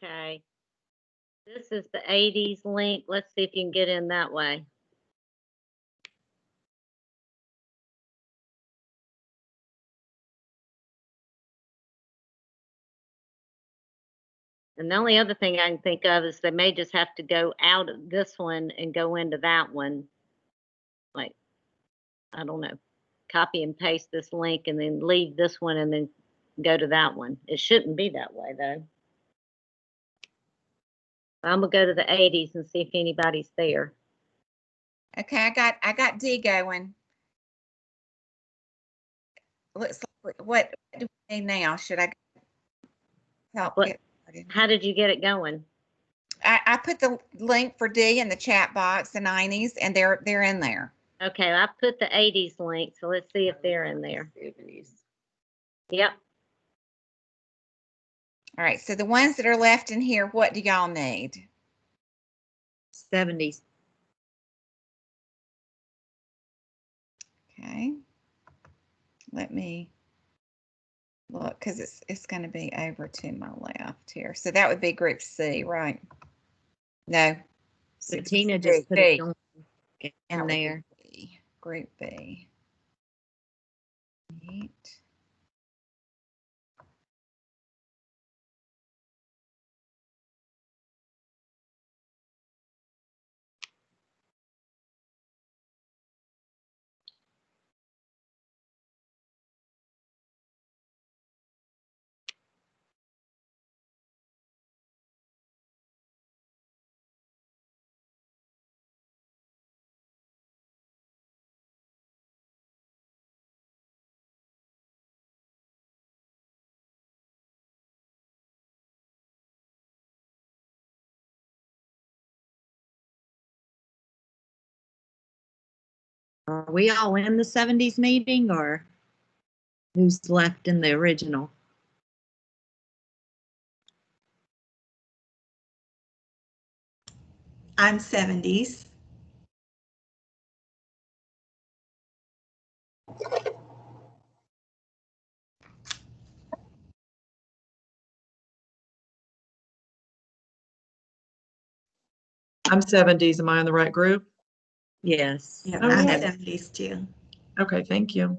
Okay. This is the 80s link. Let's see if you can get in that way. And the only other thing I can think of is they may just have to go out of this one and go into that one. Like, I don't know, copy and paste this link and then leave this one and then go to that one. It shouldn't be that way though. I'm gonna go to the 80s and see if anybody's there. Okay, I got D going. Looks like, what do we need now? Should I help What- get started? How did you get it going? I put the link for D in the chat box, the 90s, and they're in there. Okay, I put the 80s link, so let's see if they're in there. 70s. Yep. All right, so the ones that are left in here, what do y'all need? 70s. Okay. Let me look, because it's going to be over to my left here. So that would be group C, right? No. So Tina just put it on in That would be there. B, group B. Neat. Are we all in the 70s meeting or who's left in the original? I'm 70s. I'm 70s. Am I in the right group? Yes. Yeah, Oh, I'm yeah. 70s too. Okay, thank you.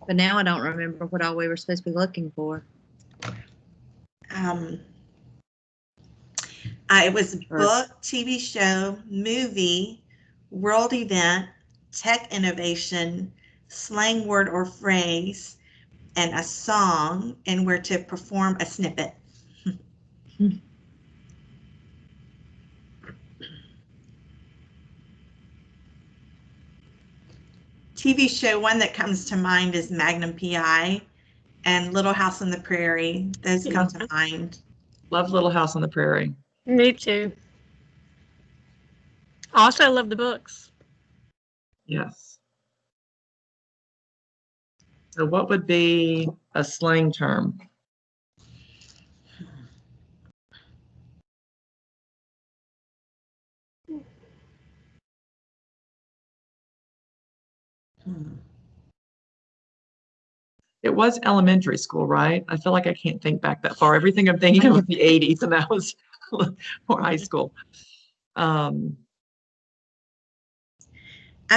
But now I don't remember what all we were supposed to be looking for. It was book, TV show, movie, world event, tech innovation, slang word or phrase, and a song, and we're to perform a snippet. TV show, one that comes to mind is Magnum PI and Little House on the Prairie. Those come to mind. Love Little House on the Prairie. Me too. Also love the books. Yes. So what would be a slang term? It was elementary school, right? I feel like I can't think back that far. Everything I'm thinking of the 80s, and that was more high school. I'm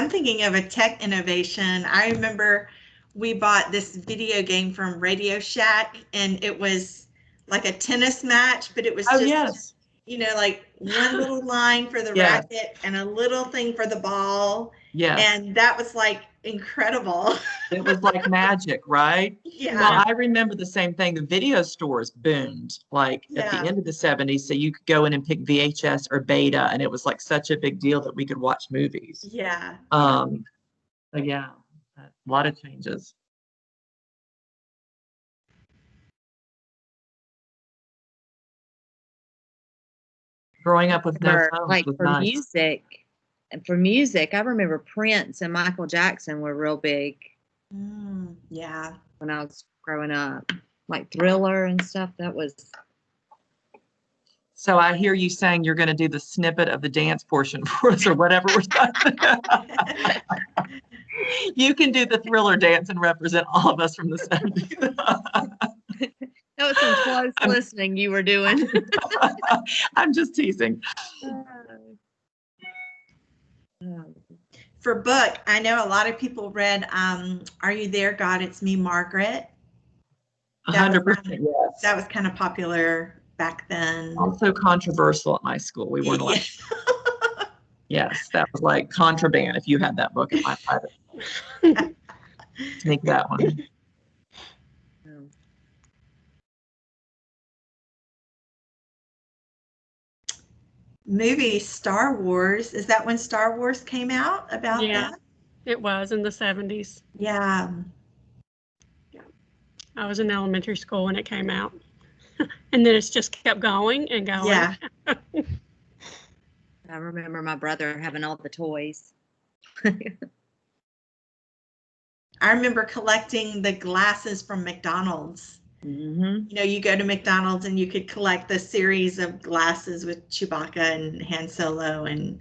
thinking of a tech innovation. I remember we bought this video game from Radio Shack, and it was like a tennis match, but it was just, yes. you know, like one little line for the Yes. racket and a little thing for the ball. Yes. And that was like incredible. It was like magic, right? Yeah. Well, I remember the same thing. The video stores boomed like at the Yeah. end of the 70s. So you could go in and pick VHS or Beta, and it was like such a big deal that we could watch movies. Yeah. But yeah, a lot of changes. Growing up with no For, phones like was for nice. music, and for music, I remember Prince and Michael Jackson were real big Yeah. when I was growing up. Like Thriller and stuff. That was So I hear you saying you're going to do the snippet of the dance portion for us or whatever we're talking about. You can do the Thriller dance and represent all of us from the 70s. that was some close listening you were doing. I'm just teasing. For book, I know a lot of people read Are You There, God? It's Me, Margaret. 100%, yes. That was kind of popular back then. Also controversial at my school. We weren't allowed. Yes, that was like contraband if you had that book at my private. Sneak that one. Movie Star Wars. Is that when Star Wars came out about that? It was in the 70s. Yeah. I was in elementary school when it came out. And then it's just kept going and going. Yeah. I remember my brother having all the toys. I remember collecting the glasses from McDonald's. Mm-hmm. You know, you go to McDonald's and you could collect the series of glasses with Chewbacca and Han Solo and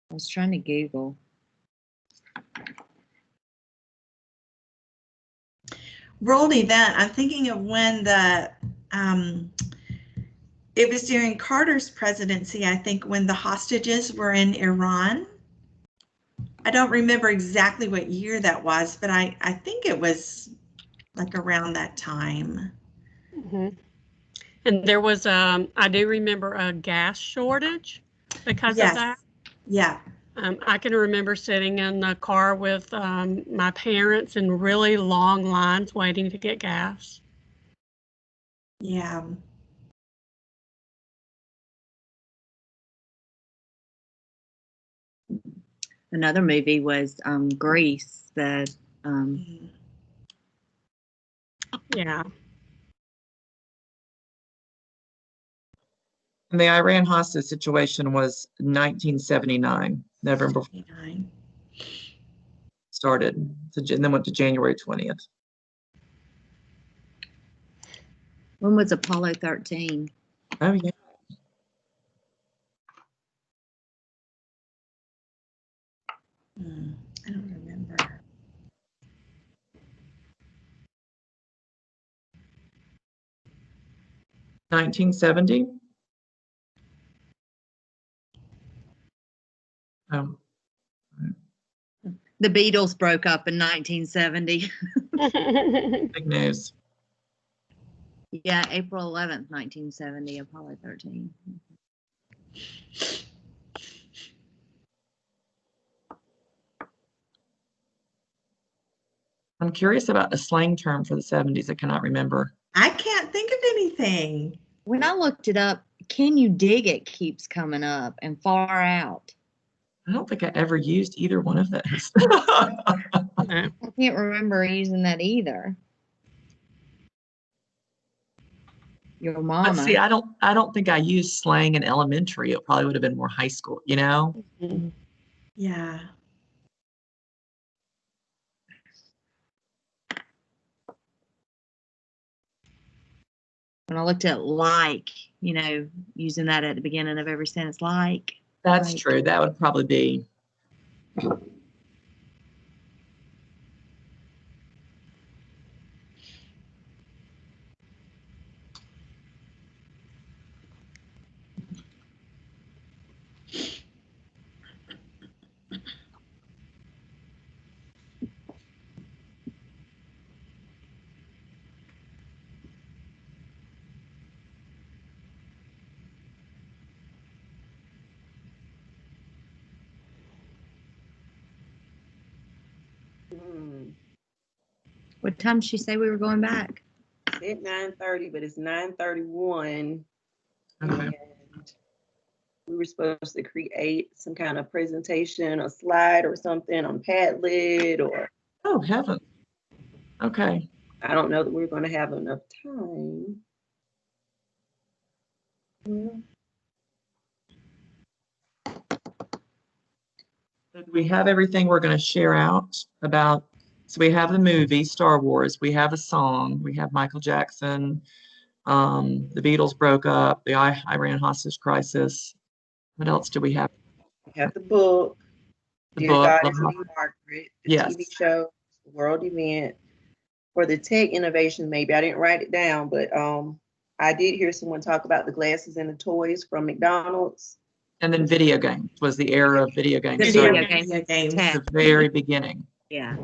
I was trying to Google. world event. I'm thinking of when it was during Carter's presidency, I think, when the hostages were in Iran. I don't remember exactly what year that was, but I think it was like around that time. Mm-hmm. And there was, I do remember a gas shortage because of that. Yeah. I can remember sitting in the car with my parents in really long lines waiting to get gas. Yeah. Another movie was Grease. Yeah. And the Iran hostage situation was 1979, November 79. Started, and then went to January 20th. When was Apollo 13? Oh, yeah. I don't remember. $1970. The Beatles broke up in 1970. Big news. Yeah, April 11th, 1970, Apollo 13. I'm curious about a slang term for the 70s. I cannot remember. I can't think of anything. When I looked it up, Can You Dig It keeps coming up and Far Out. I don't think I ever used either one of those. I can't remember using that either. Your mama. But see, I don't think I used slang in elementary. It probably would have been more high school, you know? Mm-hmm. Yeah. When I looked at like, you know, using that at the beginning of every sentence, like. That's like. true. That would probably be. What time did she say we were going back? At 9:30, but it's 9:31. Okay. And we were supposed to create some kind of presentation, a slide or something on Padlet or. Oh, heaven. Okay. I don't know that we're going to have enough time. So do we have everything we're going to share out about? So we have the movie Star Wars. We have a song. We have Michael Jackson. The Beatles broke up. The Iran hostage crisis. What else do we have? We have the book. The Dear book. God Love is Heart. Me, Margaret. The Yes. TV show, the world event. For the tech innovation, maybe I didn't write it down, but I did hear someone talk about the glasses and the toys from McDonald's. And then video games was the era of video games. The started video games. at the very beginning. Yeah.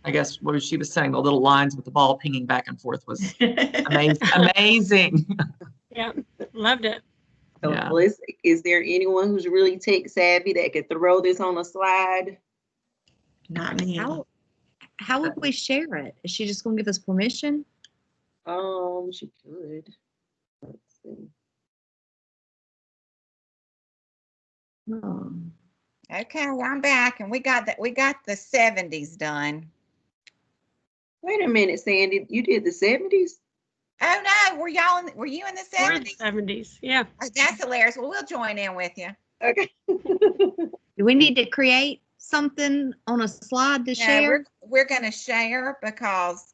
I guess what she was saying, the little lines with the ball pinging back and forth was amazing. Yeah, loved it. So, Yeah. is there anyone who's really tech savvy that could throw this on a slide? Not me. How would we share it? Is she just gonna give us permission? She could. Let's see. Oh. Okay, well, I'm back, and we got the 70s done. Wait a minute, Sandy. You did the 70s? Oh no, were you in the We're in 70s? the 70s, yeah. Oh, that's hilarious. Well, we'll join in with you. Okay. Do we need to create something on a slide to No, share? we're gonna share because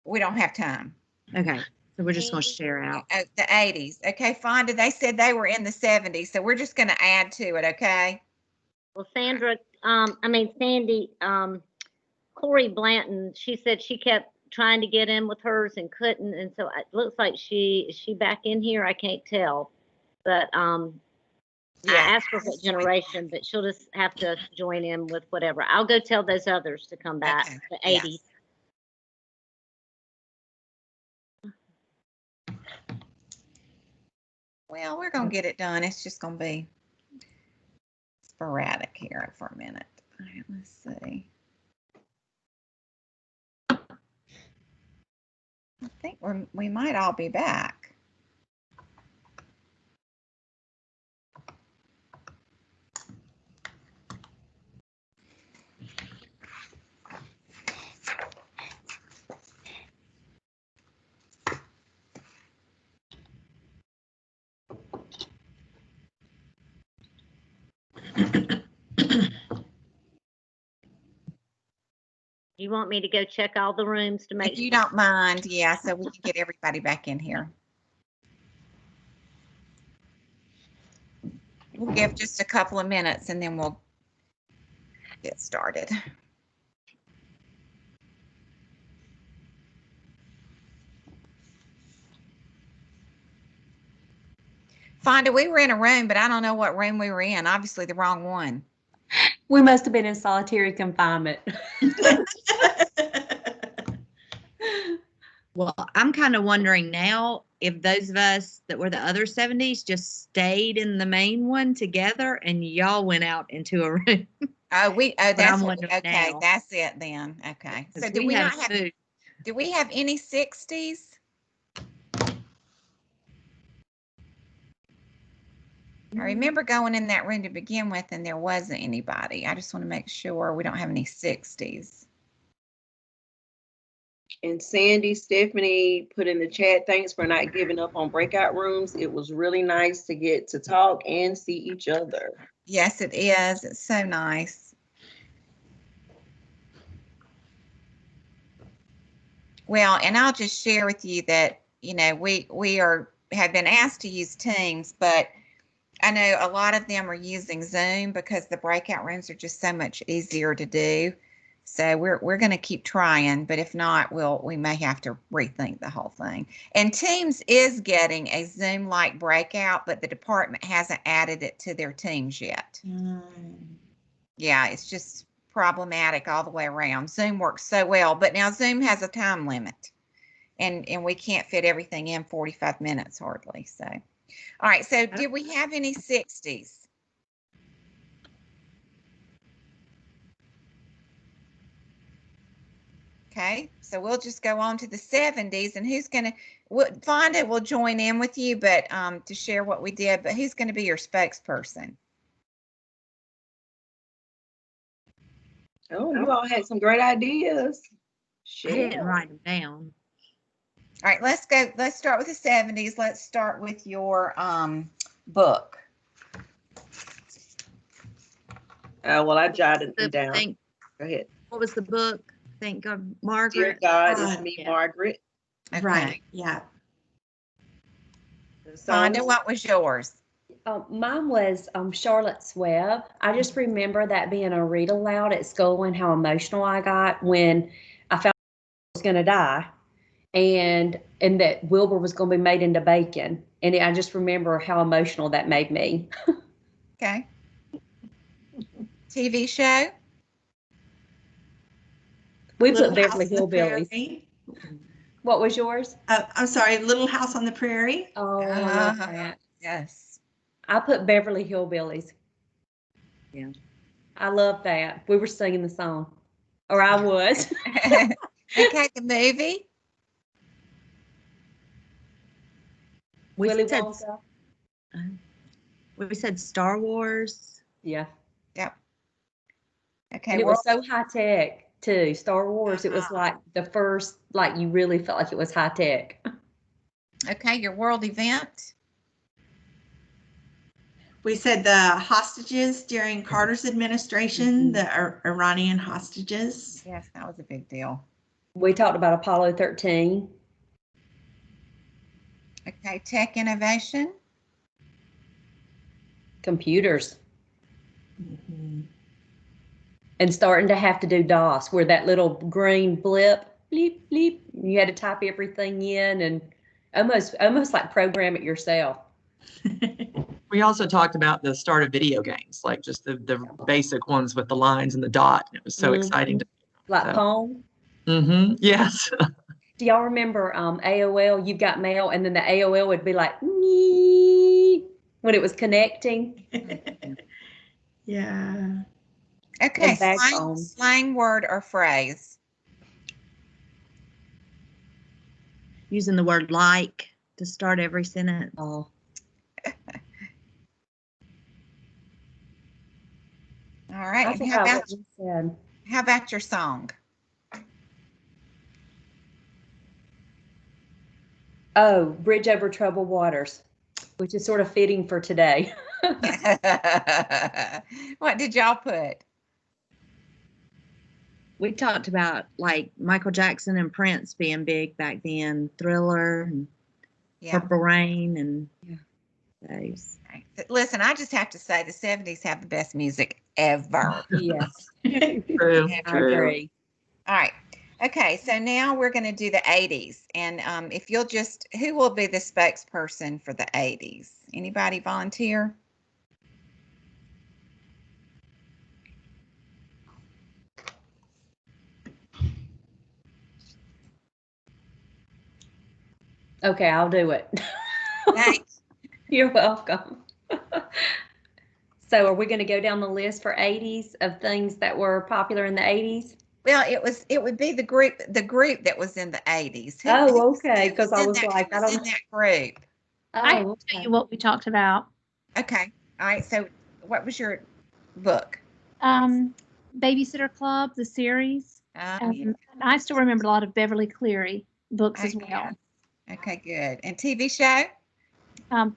we don't have time. Okay, so we're just gonna share out. The 80s. Okay, Fonda, they said they were in the 70s, so we're just gonna add to it, okay? Well, Sandra, Sandy, Corey Blanton, she said she kept trying to get in with hers and couldn't, and so it looks like is she back in here? I can't tell, but I asked her what generation, but she'll just have to join in with whatever. I'll go tell those others to come back, Okay, the 80s. Well, we're gonna get it done. It's just gonna be sporadic here for a minute. All right, let's see. I think we might all be back. You want me to go check all the rooms to make If you don't mind, yeah, so we can get everybody back in here. We'll give just a couple of minutes and then we'll get started. Fonda, we were in a room, but I don't know what room we were in. Obviously the wrong one. We must have been in solitary confinement. Well, I'm kind of wondering now if those of us that were the other 70s just stayed in the main one together and y'all went out into a room. That's I'm what, wondering okay, now. that's it then. Okay. So 'Cause do we we have not have, food. do we have any 60s? I remember going in that room to begin with and there wasn't anybody. I just want to make sure we don't have any 60s. And Sandy, Stephanie put in the chat, thanks for not giving up on breakout rooms. It was really nice to get to talk and see each other. Yes, it is. It's so nice. Well, and I'll just share with you that, you know, we have been asked to use Teams, but I know a lot of them are using Zoom because the breakout rooms are just so much easier to do. So we're going to keep trying, but if not, we may have to rethink the whole thing. And Teams is getting a Zoom-like breakout, but the department hasn't added it to their Teams yet. Yeah, it's just problematic all the way around. Zoom works so well, but now Zoom has a time limit, and we can't fit everything in 45 minutes hardly. So, all right. So, did we have any 60s? Okay, so we'll just go on to the 70s, and who's going to, Fonda will join in with you, but to share what we did, but who's going to be your spokesperson? Oh, you all had some great ideas. I didn't write them down. All right, let's go. Let's start with the 70s. Let's start with your book. Well, I jotted them down. Go ahead. What was the book? Thank God, Margaret. Dear God, it's me, Margaret. Okay. Right. Yeah. Fonda, what was yours? Mine was Charlotte's Web. I just remember that being a read aloud at school and how emotional I got when I found I was going to die. and that Wilbur was going to be made into bacon. And I just remember how emotional that made me. Okay. TV show? We Little put Beverly House on the Hillbillies. Prairie. What was yours? I'm sorry, Little House on the Prairie. Oh, I love that. Yes. I put Beverly Hillbillies. Yeah. I love that. We were singing the song, or I was. Okay, the movie? We Willy said, Wonka. we said Star Wars. Yeah. Yep. Okay. And it was so high tech too. Star Wars, it was like the first, like you really felt like it was high tech. Okay, your world event? We said the hostages during Carter's administration, the Iranian hostages. Yes, that was a big deal. We talked about Apollo 13. Okay, tech innovation? Computers. And starting to have to do DOS, where that little green blip, bleep, bleep, you had to type everything in and almost like program it yourself. We also talked about the start of video games, like just the basic ones with the lines and the dot. It was so exciting. Like Pong? Yes. Do y'all remember AOL, You've Got Mail, and then the AOL would be like, "Nee," when it was connecting? Yeah. Okay, And slang word or phrase? Using the word like to start every sentence. Oh. All right. I And forgot how what you said. about your song? Oh, Bridge Over Troubled Waters, which is sort of fitting for today. What did y'all put? We talked about like Michael Jackson and Prince being big back then, Thriller and Purple Rain and those. Listen, I just have to say the 70s have the best music ever. Yes. True. I agree. All right. Okay, so now we're going to do the 80s. And if you'll just, who will be the spokesperson for the 80s? Anybody volunteer? Okay, I'll do it. Thanks. You're welcome. So are we going to go down the list for 80s of things that were popular in the 80s? Well, it would be the group that was in the 80s. Oh, okay, because I was in like, I that don't know. group. I Oh, can tell you what we talked about. Okay. All right. So what was your book? Babysitter Club, the series. Yeah. I still remember a lot of Beverly Cleary books as well. Okay, good. And TV show?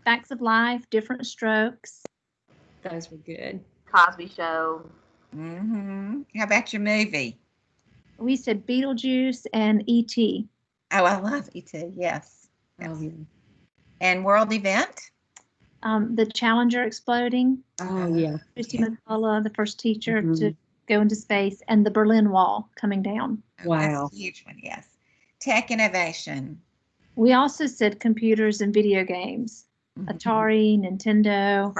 Facts of Life, Different Strokes. Those were good. Cosby Show. How about your movie? We said Beetlejuice and E.T. Oh, I love E.T. Yes. Oh, yeah. And world event? The Challenger exploding. Oh, yeah. Christy McCullough, the first teacher to go into space, and the Berlin Wall coming down. Wow. That's a huge one, yes. Tech innovation. We also said computers and video games. Atari, Nintendo.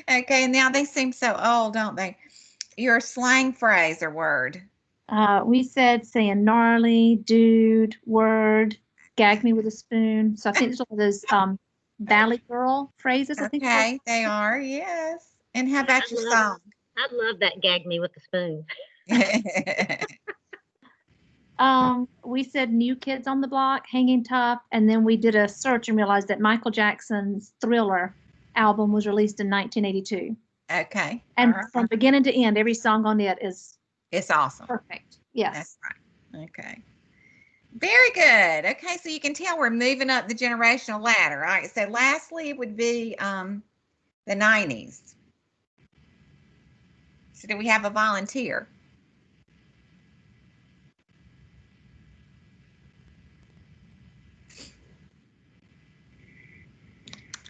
Okay, and now they seem so old, don't they? Your slang phrase or word? We said saying gnarly, dude, word, gag me with a spoon. So I think there's all those Valley Girl phrases. I think. Okay, they are, yes. And how about your song? I love that gag me with the spoon. We said New Kids on the Block, Hanging Tough, and then we did a search and realized that Michael Jackson's Thriller album was released in 1982. Okay. And from beginning to end, every song on it is it's awesome. Perfect. Yes. That's right. Okay. Very good. Okay, so you can tell we're moving up the generational ladder. All right. So lastly would be the 90s. So do we have a volunteer?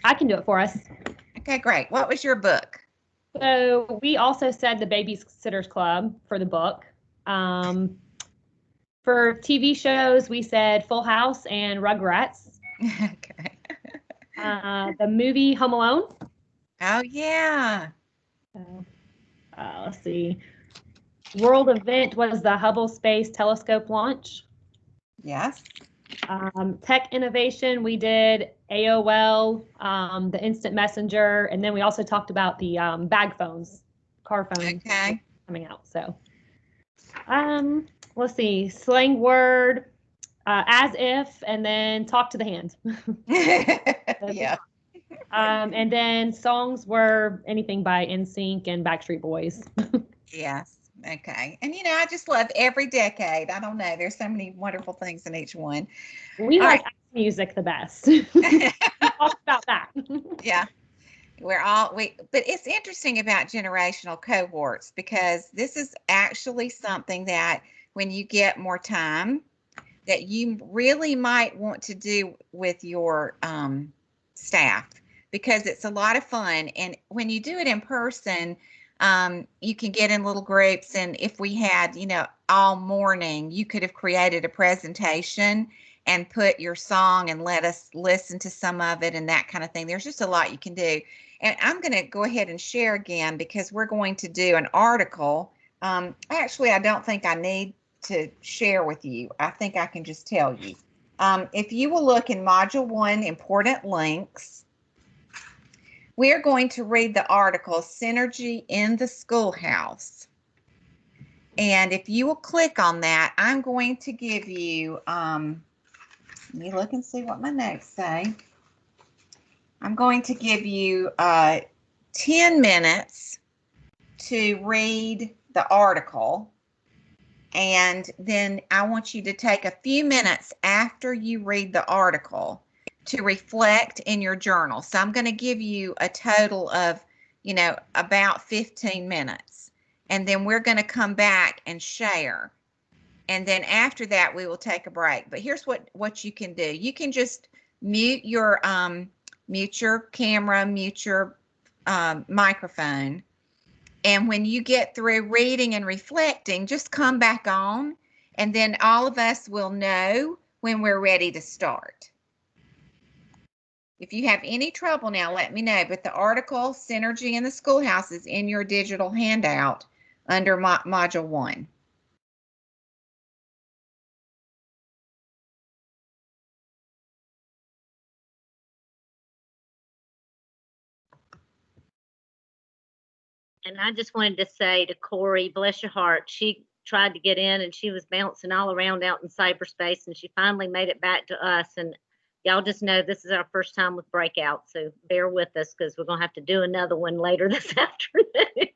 I can do it for us. Okay, great. What was your book? So we also said the Babysitter's Club for the book. For TV shows, we said Full House and Rugrats. Okay. The movie Home Alone. Oh, yeah. Let's see. World event was the Hubble Space Telescope launch. Yes. Tech innovation, we did AOL, the instant messenger, and then we also talked about the bag phones, car phones coming out. So, let's see, slang word, as if, and then talk to the hand. Yeah. And then songs were anything by NSYNC and Backstreet Boys. Yes. Okay. And I just love every decade. I don't know. There's so many wonderful things in each one. We All like right. music the best. We talked about that. Yeah. But it's interesting about generational cohorts because this is actually something that when you get more time that you really might want to do with your staff because it's a lot of fun. And when you do it in person, you can get in little groups. And if we had, all morning, you could have created a presentation and put your song and let us listen to some of it and that kind of thing. There's just a lot you can do. And I'm going to go ahead and share again because we're going to do an article. Actually, I don't think I need to share with you. I think I can just tell you. If you will look in Module 1, Important Links, we're going to read the article, Synergy in the Schoolhouse. And if you will click on that, I'm going to give you, let me look and see what my notes say. I'm going to give you 10 minutes to read the article. And then I want you to take a few minutes after you read the article to reflect in your journal. So I'm going to give you a total of, about 15 minutes. And then we're going to come back and share. And then after that, we will take a break. But here's what you can do. You can just mute your camera, mute your microphone. And when you get through reading and reflecting, just come back on, and then all of us will know when we're ready to start. If you have any trouble now, let me know. But the article, Synergy in the Schoolhouse, is in your digital handout under Module 1. And I just wanted to say to Corey, bless your heart, she tried to get in and she was bouncing all around out in cyberspace and she finally made it back to us. And y'all just know this is our first time with Breakout. So bear with us because we're going to have to do another one later this afternoon.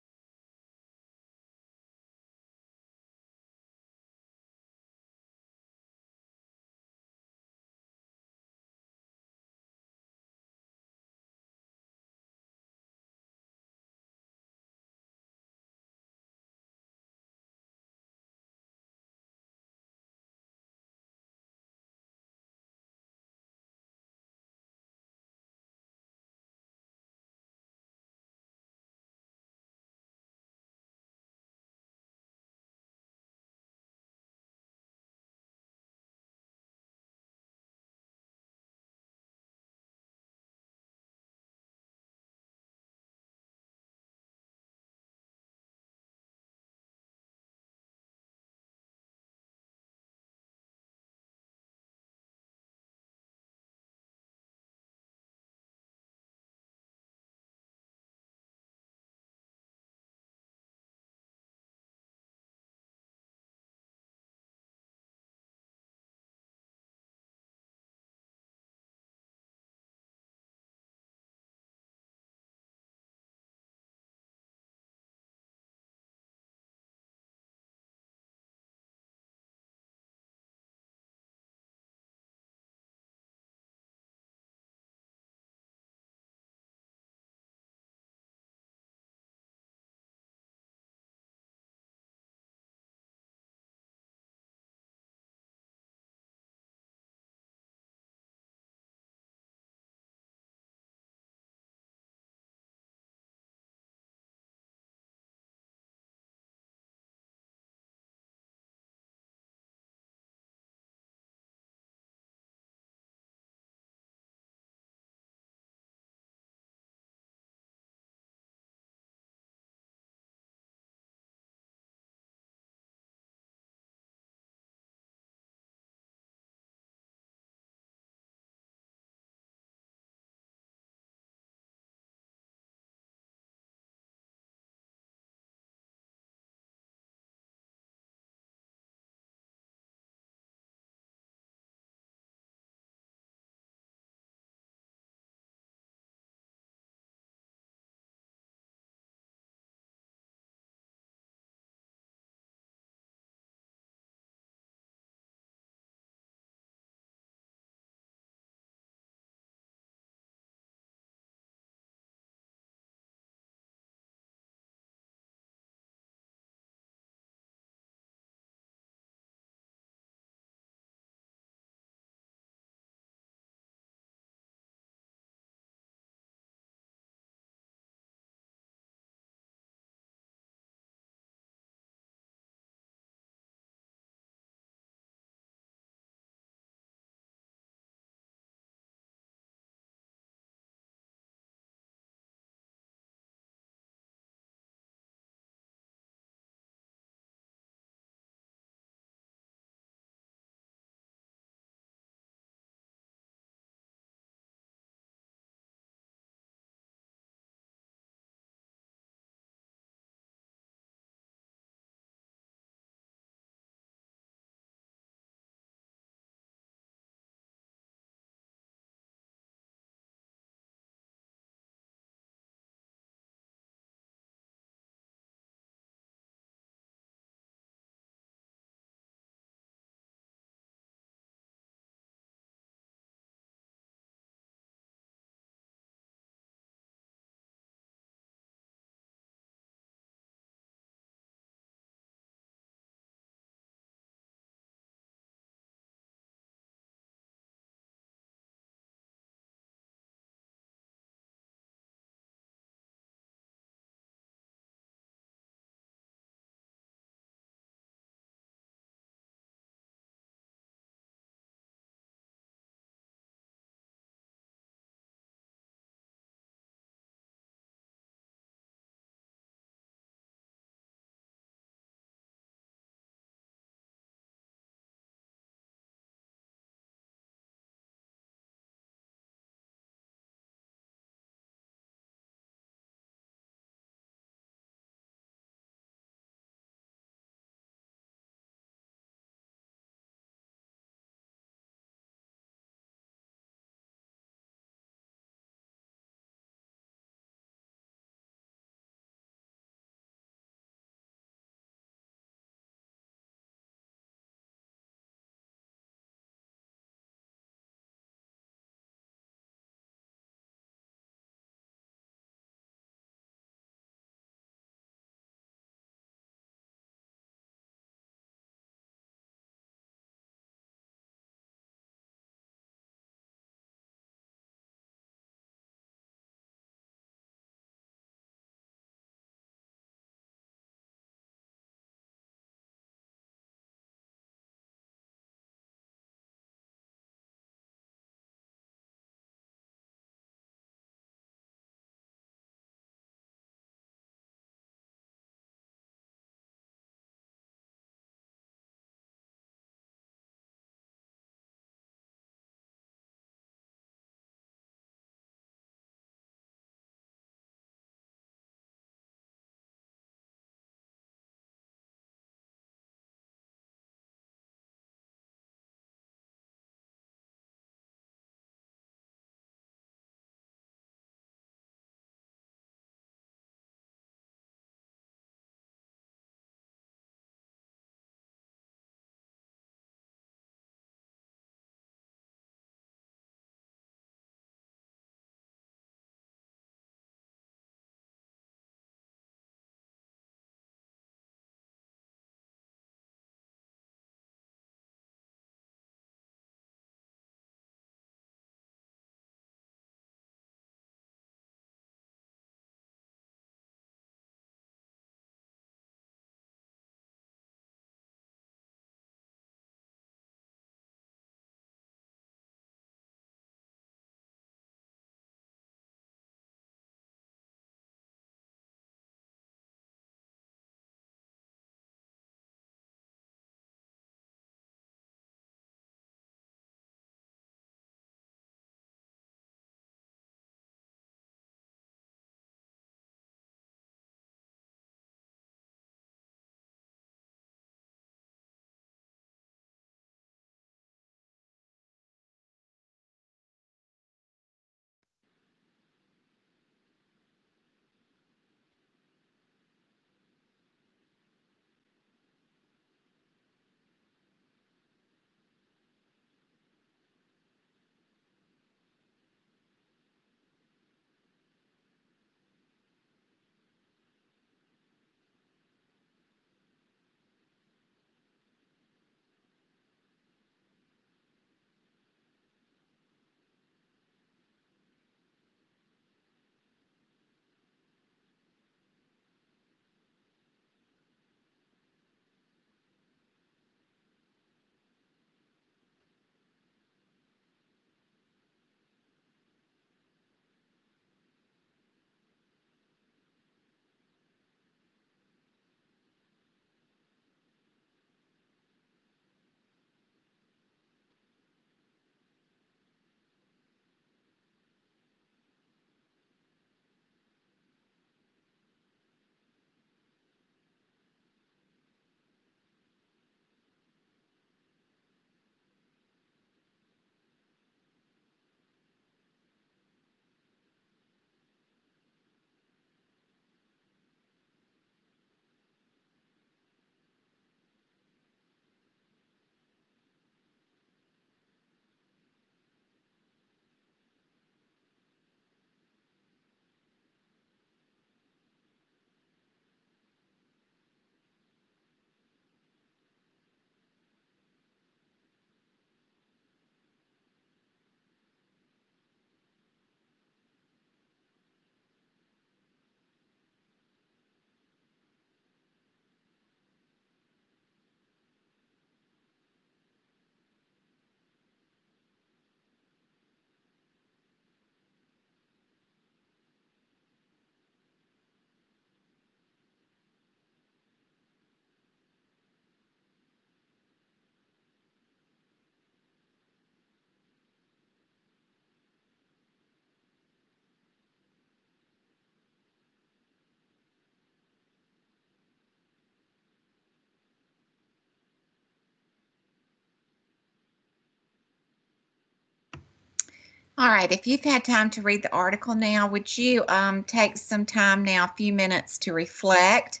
All right, if you've had time to read the article now, would you take some time now, a few minutes to reflect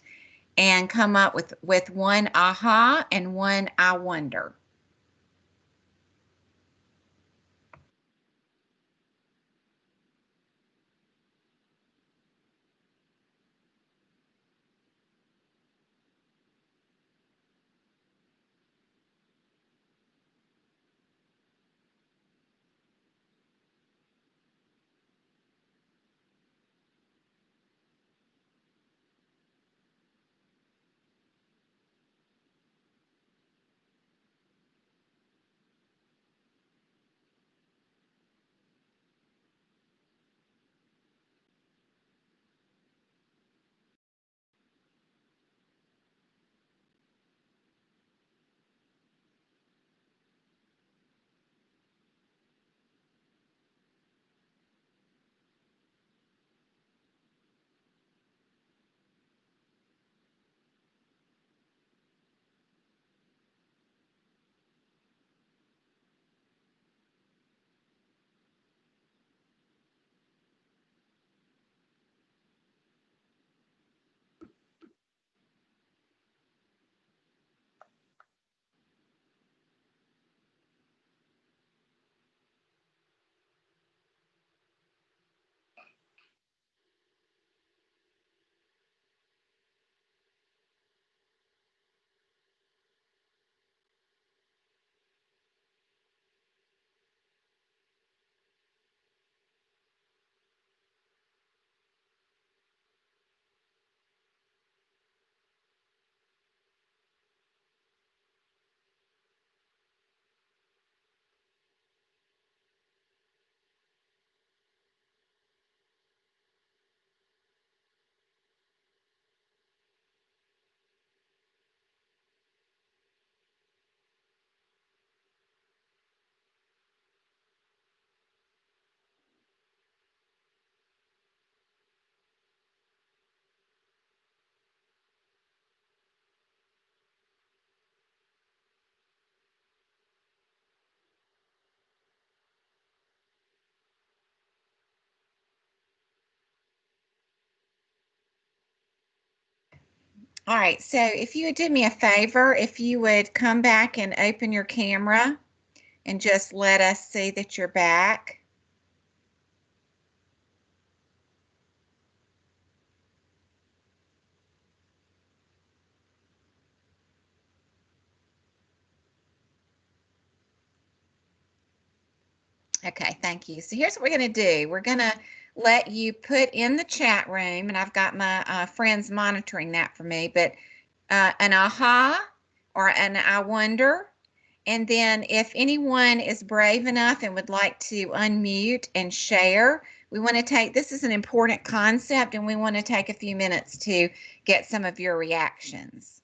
and come up with one aha and one I wonder? All right, so if you would do me a favor, if you would come back and open your camera and just let us see that you're back. Okay, thank you. So here's what we're going to do. We're going to let you put in the chat room, and I've got my friends monitoring that for me, but an aha or an I wonder. And then if anyone is brave enough and would like to unmute and share, we want to take, this is an important concept, and we want to take a few minutes to get some of your reactions.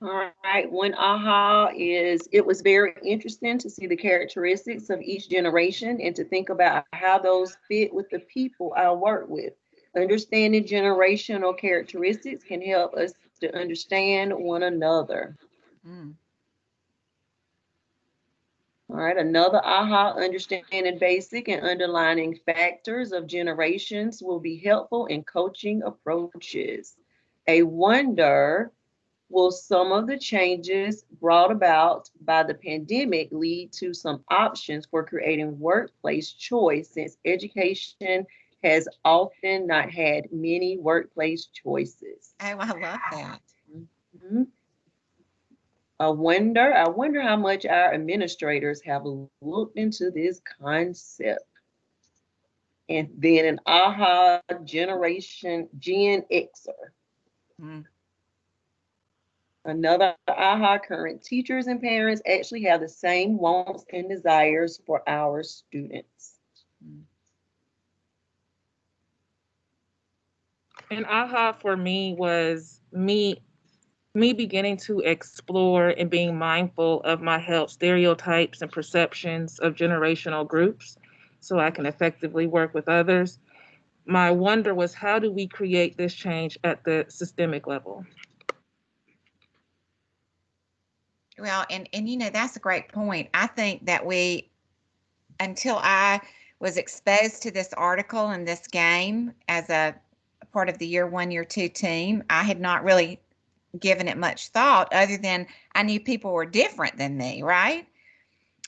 All right, one aha is it was very interesting to see the characteristics of each generation and to think about how those fit with the people I work with. Understanding generational characteristics can help us to understand one another. All right, another aha, understanding basic and underlining factors of generations will be helpful in coaching approaches. A wonder, will some of the changes brought about by the pandemic lead to some options for creating workplace choice, since education has often not had many workplace choices? Oh, I love that. Mm-hmm. I wonder how much our administrators have looked into this concept. And then an aha, generation Gen Xer. Another aha, current teachers and parents actually have the same wants and desires for our students. An aha for me was me beginning to explore and being mindful of my health stereotypes and perceptions of generational groups so I can effectively work with others. My wonder was, how do we create this change at the systemic level? Well, and you know, that's a great point. I think that until I was exposed to this article and this game as a part of the year 1, year 2 team, I had not really given it much thought other than I knew people were different than me, right?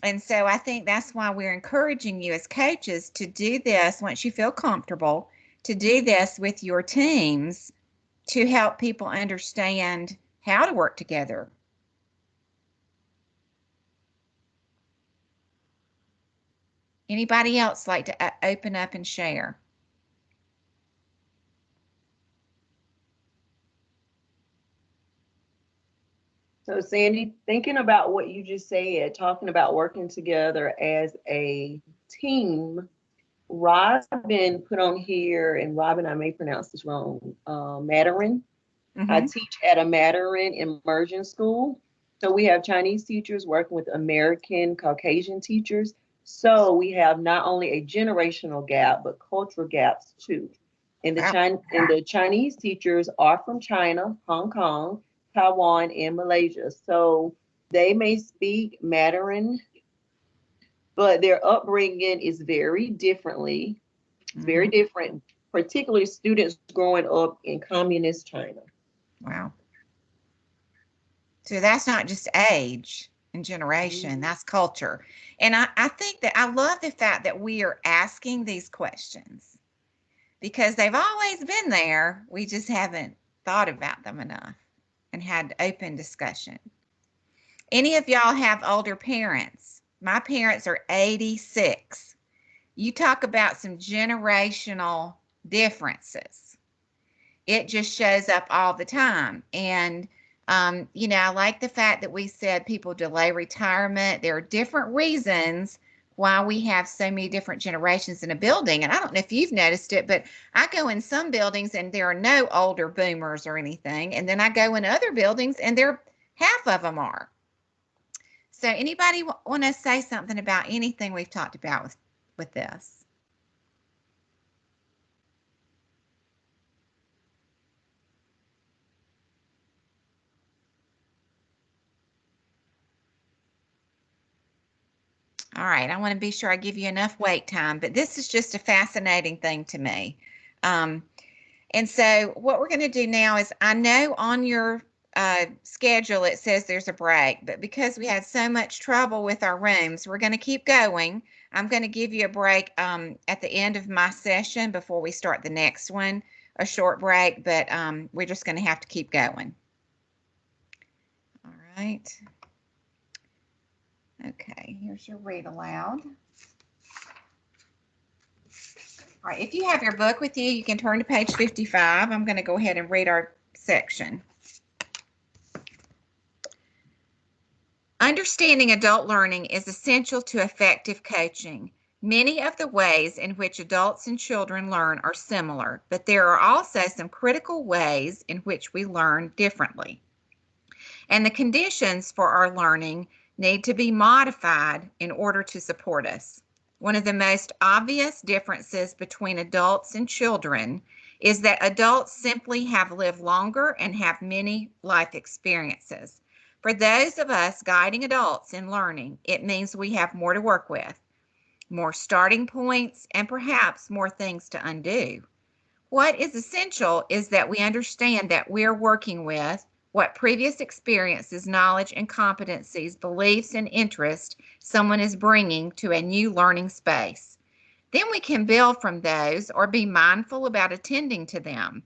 And so I think that's why we're encouraging you as coaches to do this once you feel comfortable, to do this with your teams to help people understand how to work together. Anybody else like to open up and share? So Sandy, thinking about what you just said, talking about working together as a team, Robin put on here, and Robin, I may pronounce this wrong, Mandarin. I teach at a Mandarin immersion school. So we have Chinese teachers working with American Caucasian teachers. So we have not only a generational gap, but cultural gaps too. And the Chinese teachers are from China, Hong Kong, Taiwan, and Malaysia. So they may speak Mandarin, but their upbringing is very differently. It's very different, particularly students growing up in communist China. Wow. So that's not just age and generation, that's culture. And I think that I love the fact that we are asking these questions because they've always been there. We just haven't thought about them enough and had open discussion. Any of y'all have older parents? My parents are 86. You talk about some generational differences. It just shows up all the time. And, you know, I like the fact that we said people delay retirement. There are different reasons why we have so many different generations in a building. And I don't know if you've noticed it, but I go in some buildings and there are no older boomers or anything. And then I go in other buildings and half of them are. So anybody want to say something about anything we've talked about with this? All right, I want to be sure I give you enough wait time, but this is just a fascinating thing to me. And so what we're going to do now is, I know on your schedule it says there's a break, but because we had so much trouble with our rooms, we're going to keep going. I'm going to give you a break at the end of my session before we start the next one, a short break, but we're just going to have to keep going. All right. Okay, here's your read aloud. All right, if you have your book with you, you can turn to page 55. I'm going to go ahead and read our section. Understanding adult learning is essential to effective coaching. Many of the ways in which adults and children learn are similar, but there are also some critical ways in which we learn differently. And the conditions for our learning need to be modified in order to support us. One of the most obvious differences between adults and children is that adults simply have lived longer and have many life experiences. For those of us guiding adults in learning, it means we have more to work with, more starting points, and perhaps more things to undo. What is essential is that we understand that we're working with what previous experiences, knowledge, and competencies, beliefs, and interests someone is bringing to a new learning space. Then we can build from those or be mindful about attending to them.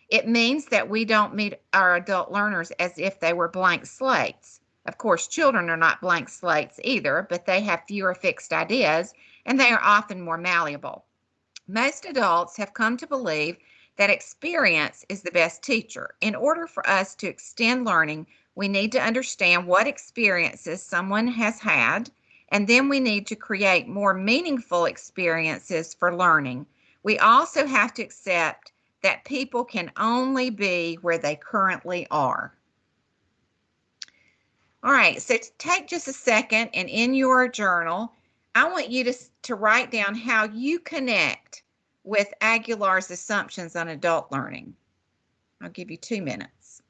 It means that we don't meet our adult learners as if they were blank slates. Of course, children are not blank slates either, but they have fewer fixed ideas, and they are often more malleable. Most adults have come to believe that experience is the best teacher. In order for us to extend learning, we need to understand what experiences someone has had, and then we need to create more meaningful experiences for learning. We also have to accept that people can only be where they currently are. All right, so take just a second, and in your journal, I want you to write down how you connect with Aguilar's assumptions on adult learning. I'll give you 2 minutes.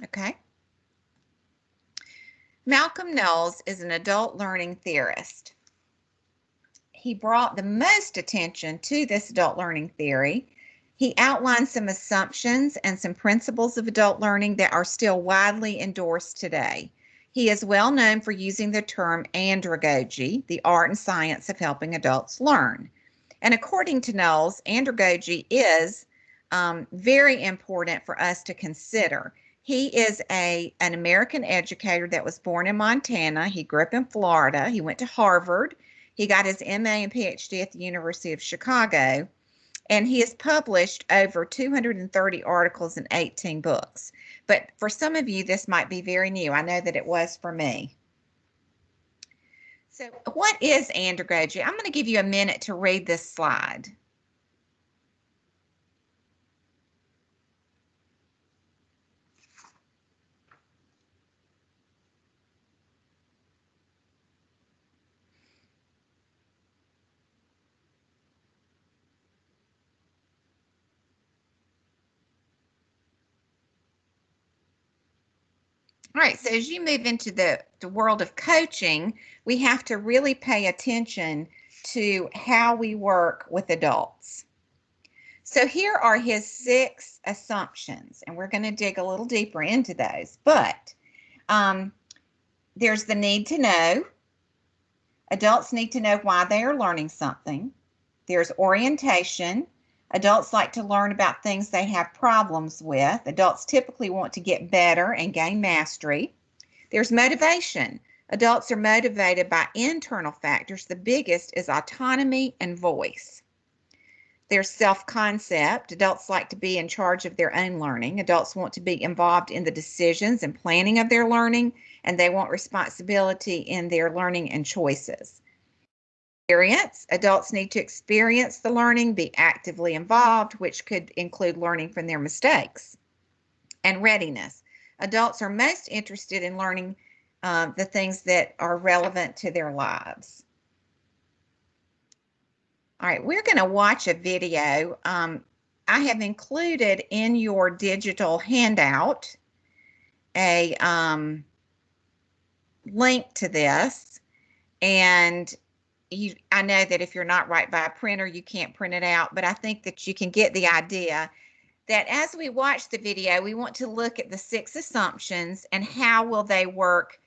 Okay. Malcolm Knowles is an adult learning theorist. He brought the most attention to this adult learning theory. He outlined some assumptions and some principles of adult learning that are still widely endorsed today. He is well known for using the term andragogy, the art and science of helping adults learn. And according to Knowles, andragogy is very important for us to consider. He is an American educator that was born in Montana. He grew up in Florida. He went to Harvard. He got his MA and PhD at the University of Chicago. And he has published over 230 articles and 18 books. But for some of you, this might be very new. I know that it was for me. So what is andragogy? I'm going to give you a minute to read this slide. All right, so as you move into the world of coaching, we have to really pay attention to how we work with adults. So here are his 6 assumptions, and we're going to dig a little deeper into those. But there's the need to know. Adults need to know why they are learning something. There's orientation. Adults like to learn about things they have problems with. Adults typically want to get better and gain mastery. There's motivation. Adults are motivated by internal factors. The biggest is autonomy and voice. There's self-concept. Adults like to be in charge of their own learning. Adults want to be involved in the decisions and planning of their learning, and they want responsibility in their learning and choices. Experience. Adults need to experience the learning, be actively involved, which could include learning from their mistakes. And readiness. Adults are most interested in learning the things that are relevant to their lives. All right, we're going to watch a video. I have included in your digital handout a link to this, and I know that if you're not right by a printer, you can't print it out, but I think that you can get the idea that as we watch the video, we want to look at the 6 assumptions and how will they work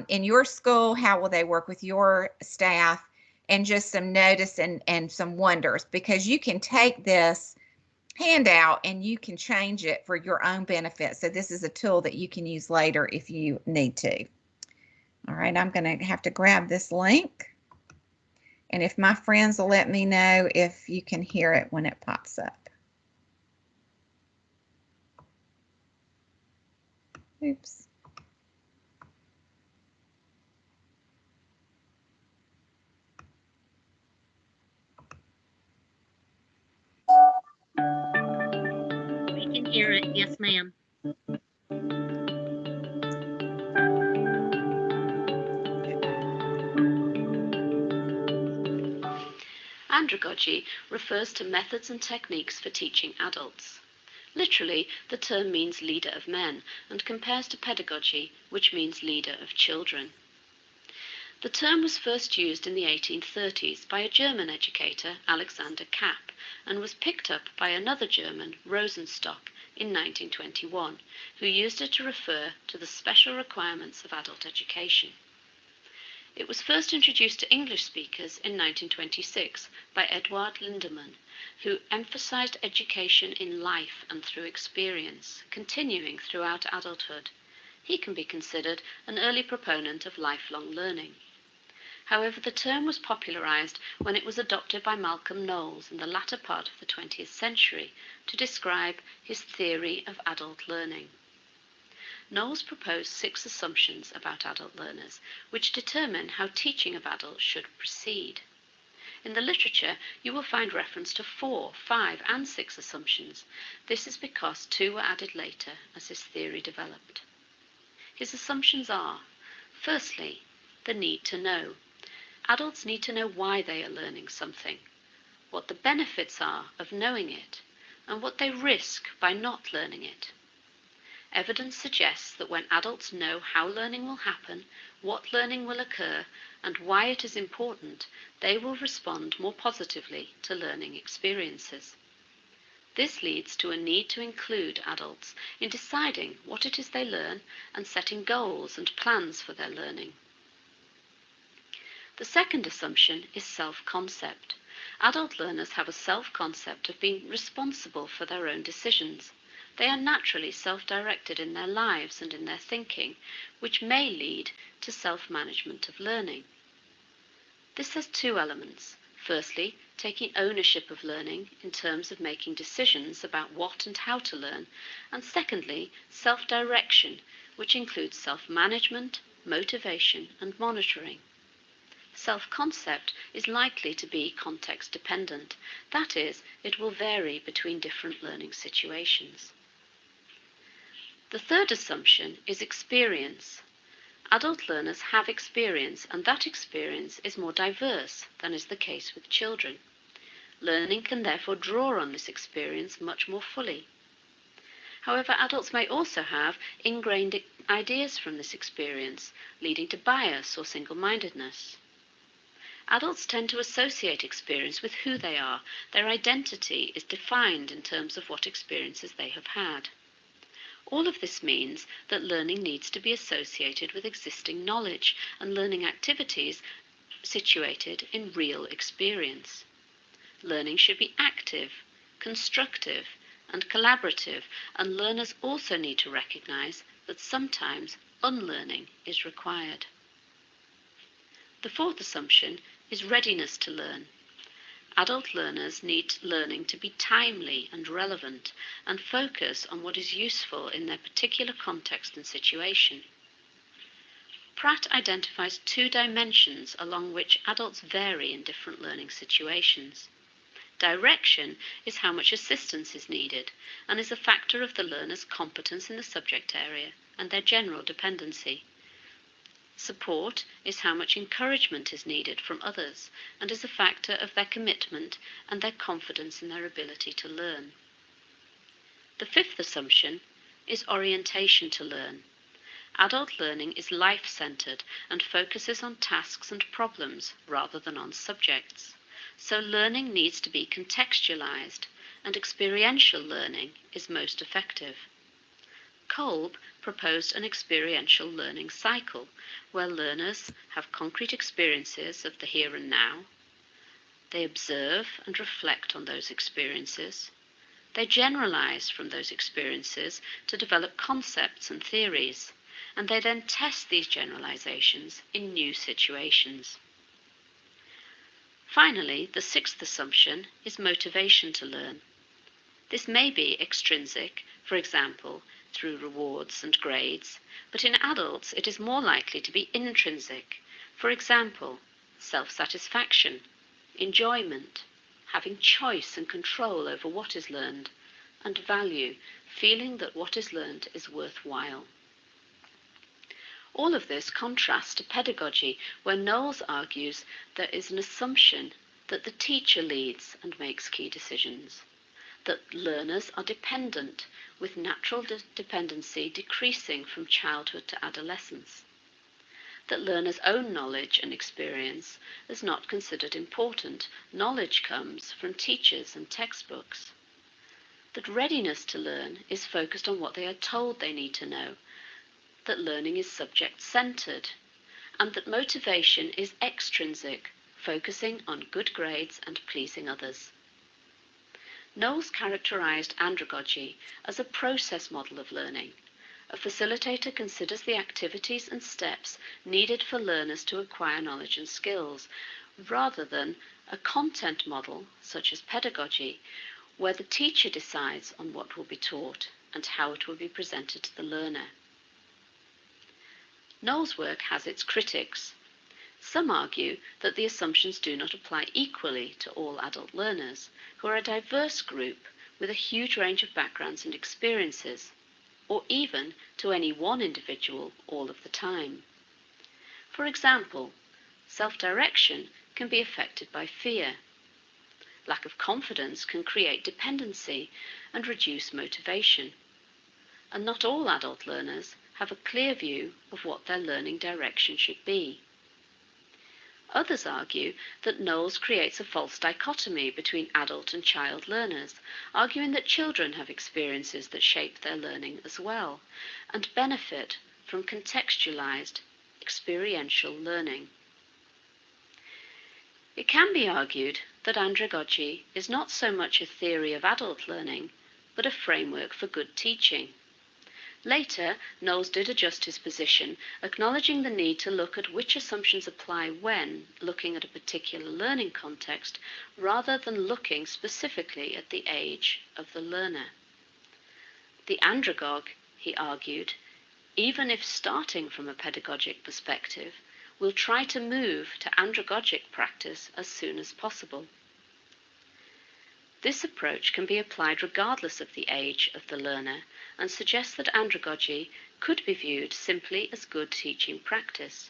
in your school, how will they work with your staff, and just some notice and some wonders, because you can take this handout and you can change it for your own benefit. So this is a tool that you can use later if you need to. All right, I'm going to have to grab this link. And if my friends will let me know if you can hear it when it pops up. Oops. We can hear it. Yes, ma'am. Andragogy refers to methods and techniques for teaching adults. Literally, the term means leader of men and compares to pedagogy, which means leader of children. The term was first used in the 1830s by a German educator, Alexander Kapp, and was picked up by another German, Rosenstock, in 1921, who used it to refer to the special requirements of adult education. It was first introduced to English speakers in 1926 by Eduard Lindemann, who emphasized education in life and through experience, continuing throughout adulthood. He can be considered an early proponent of lifelong learning. However, the term was popularized when it was adopted by Malcolm Knowles in the latter part of the 20th century to describe his theory of adult learning. Knowles proposed 6 assumptions about adult learners, which determine how teaching of adults should proceed. In the literature, you will find reference to 4, 5, and 6 assumptions. This is because 2 were added later as his theory developed. His assumptions are, firstly, the need to know. Adults need to know why they are learning something, what the benefits are of knowing it, and what they risk by not learning it. evidence suggests that when adults know how learning will happen, what learning will occur, and why it is important, they will respond more positively to learning experiences. This leads to a need to include adults in deciding what it is they learn and setting goals and plans for their learning. The second assumption is self-concept. Adult learners have a self-concept of being responsible for their own decisions. They are naturally self-directed in their lives and in their thinking, which may lead to self-management of learning. This has two elements. Firstly, taking ownership of learning in terms of making decisions about what and how to learn, and secondly, self-direction, which includes self-management, motivation, and monitoring. Self-concept is likely to be context-dependent. That is, it will vary between different learning situations. The third assumption is experience. Adult learners have experience, and that experience is more diverse than is the case with children. Learning can therefore draw on this experience much more fully. However, adults may also have ingrained ideas from this experience, leading to bias or single-mindedness. Adults tend to associate experience with who they are. Their identity is defined in terms of what experiences they have had. All of this means that learning needs to be associated with existing knowledge and learning activities situated in real experience. Learning should be active, constructive, and collaborative, and learners also need to recognize that sometimes unlearning is required. The fourth assumption is readiness to learn. Adult learners need learning to be timely and relevant and focus on what is useful in their particular context and situation. Pratt identifies two dimensions along which adults vary in different learning situations. Direction is how much assistance is needed and is a factor of the learner's competence in the subject area and their general dependency. Support is how much encouragement is needed from others and is a factor of their commitment and their confidence in their ability to learn. The fifth assumption is orientation to learn. Adult learning is life-centered and focuses on tasks and problems rather than on subjects. So learning needs to be contextualized, and experiential learning is most effective. Kolb proposed an experiential learning cycle where learners have concrete experiences of the here and now. They observe and reflect on those experiences. They generalize from those experiences to develop concepts and theories, and they then test these generalizations in new situations. Finally, the sixth assumption is motivation to learn. This may be extrinsic, for example, through rewards and grades, but in adults it is more likely to be intrinsic, for example, self-satisfaction, enjoyment, having choice and control over what is learned, and value, feeling that what is learned is worthwhile. All of this contrasts to pedagogy, where Knowles argues there is an assumption that the teacher leads and makes key decisions, that learners are dependent, with natural dependency decreasing from childhood to adolescence, that learners' own knowledge and experience is not considered important. Knowledge comes from teachers and textbooks, that readiness to learn is focused on what they are told they need to know, that learning is subject-centered, and that motivation is extrinsic, focusing on good grades and pleasing others. Knowles characterized andragogy as a process model of learning. A facilitator considers the activities and steps needed for learners to acquire knowledge and skills, rather than a content model, such as pedagogy, where the teacher decides on what will be taught and how it will be presented to the learner. Knowles' work has its critics. Some argue that the assumptions do not apply equally to all adult learners, who are a diverse group with a huge range of backgrounds and experiences, or even to any one individual all of the time. For example, self-direction can be affected by fear. Lack of confidence can create dependency and reduce motivation. and not all adult learners have a clear view of what their learning direction should be. Others argue that Knowles creates a false dichotomy between adult and child learners, arguing that children have experiences that shape their learning as well, and benefit from contextualized, experiential learning. It can be argued that andragogy is not so much a theory of adult learning, but a framework for good teaching. Later, Knowles did adjust his position, acknowledging the need to look at which assumptions apply when looking at a particular learning context, rather than looking specifically at the age of the learner. The andragogue, he argued, even if starting from a pedagogic perspective, will try to move to andragogic practice as soon as possible. This approach can be applied regardless of the age of the learner, and suggests that andragogy could be viewed simply as good teaching practice.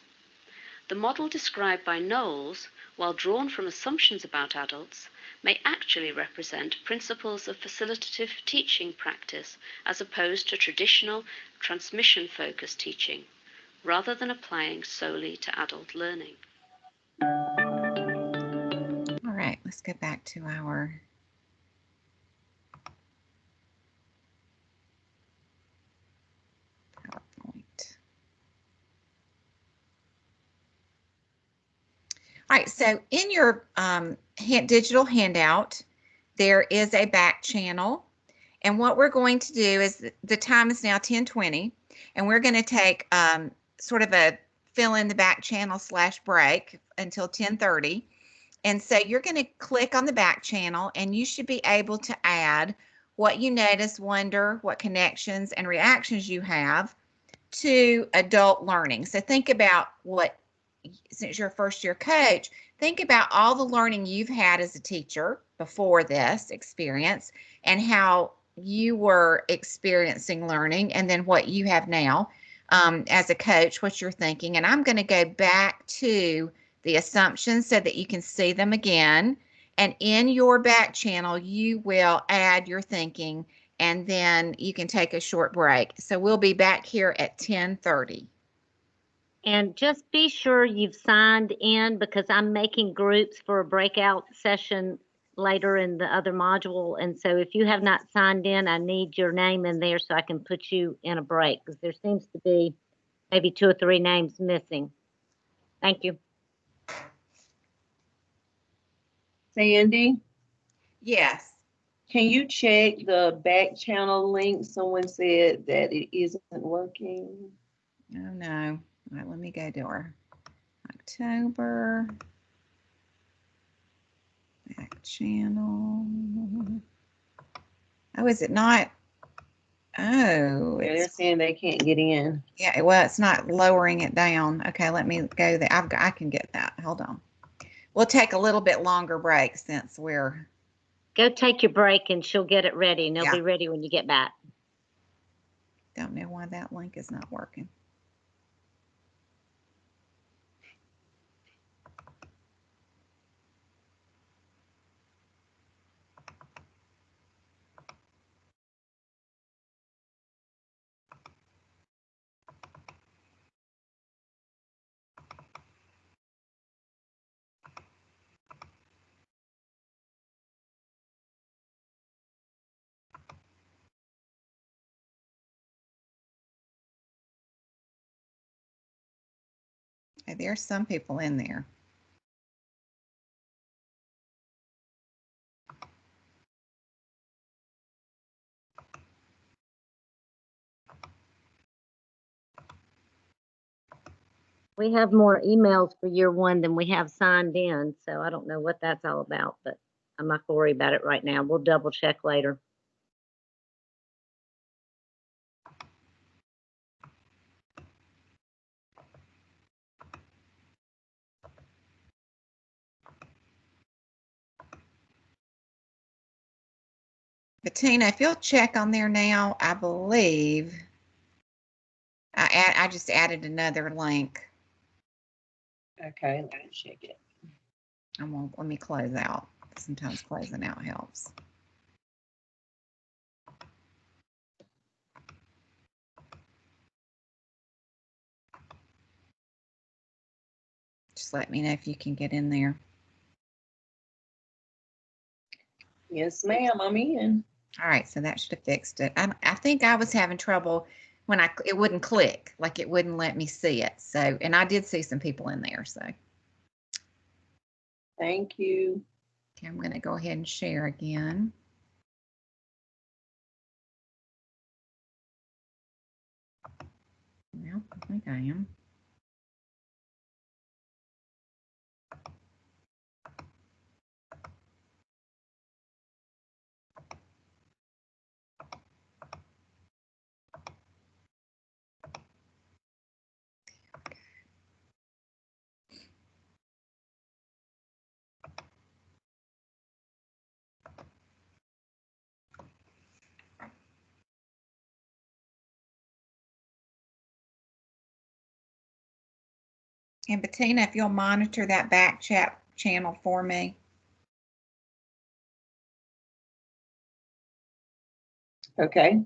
The model described by Knowles, while drawn from assumptions about adults, may actually represent principles of facilitative teaching practice as opposed to traditional transmission-focused teaching, rather than applying solely to adult learning. All right, let's go back to our PowerPoint. All right, so in your digital handout, there is a back channel. And what we're going to do is, the time is now 10:20, and we're going to take sort of a fill in the back channel / break until 10:30. And so you're going to click on the back channel, and you should be able to add what you notice, wonder, what connections and reactions you have to adult learning. So think about what, since you're a first year coach, think about all the learning you've had as a teacher before this experience and how you were experiencing learning, and then what you have now as a coach, what you're thinking. And I'm going to go back to the assumptions so that you can see them again. And in your back channel, you will add your thinking, and then you can take a short break. So we'll be back here at 10:30. And just be sure you've signed in, because I'm making groups for a breakout session later in the other module. And so if you have not signed in, I need your name in there so I can put you in a break, because there seems to be maybe 2 or 3 names missing. Thank you. Sandy? Yes. Can you check the back channel link? Someone said that it isn't working. Oh, no. All right, let me go to our October back channel. Oh, is it not? Oh, Yeah, they're saying they can't get in. Yeah, well, it's not lowering it down. Okay, let me go there. I can get that. Hold on. We'll take a little bit longer break since we're. Go take your break, and she'll get it ready, and they'll be ready when you get back. Don't know why that link is not working. Okay, there's some people in there. We have more emails for year 1 than we have signed in, so I don't know what that's all about, but I'm not going to worry about it right now. We'll double check later. Bettina, if you'll check on there now, I believe I just added another link. Okay, let me check it. Let me close out. Sometimes closing out helps. Just let me know if you can get in there. Yes, ma'am, I'm in. All right, so that should have fixed it. I think I was having trouble when it wouldn't click, like it wouldn't let me see it. So, and I did see some people in there, so. Thank you. Okay, I'm going to go ahead and share again. Well, I think I am. And Bettina, if you'll monitor that back chat channel for me. Okay.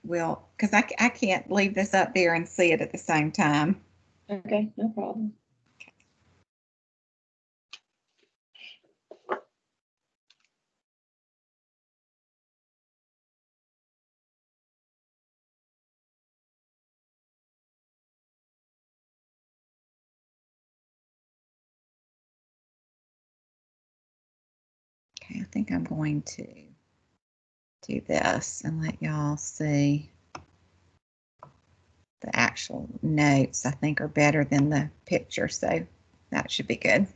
Well, because I can't leave this up there and see it at the same time. Okay, no problem. Okay, I think I'm going to do this and let y'all see. The actual notes, I think, are better than the picture, so that should be good.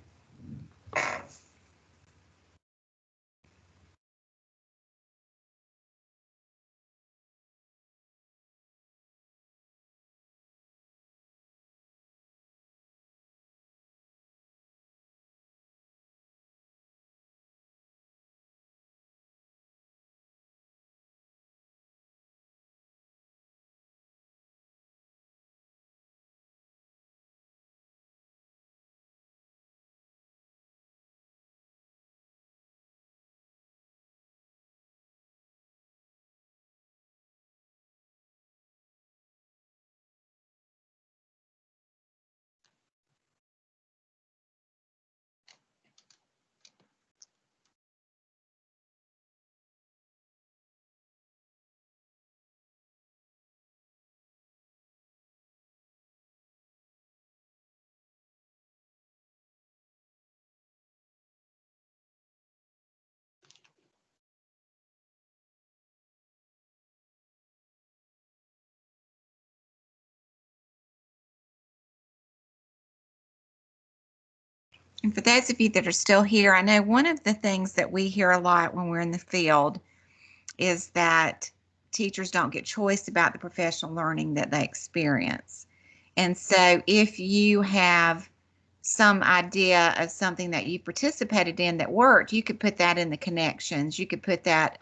And for those of you that are still here, I know one of the things that we hear a lot when we're in the field is that teachers don't get choice about the professional learning that they experience. And so if you have some idea of something that you participated in that worked, you could put that in the connections. You could put that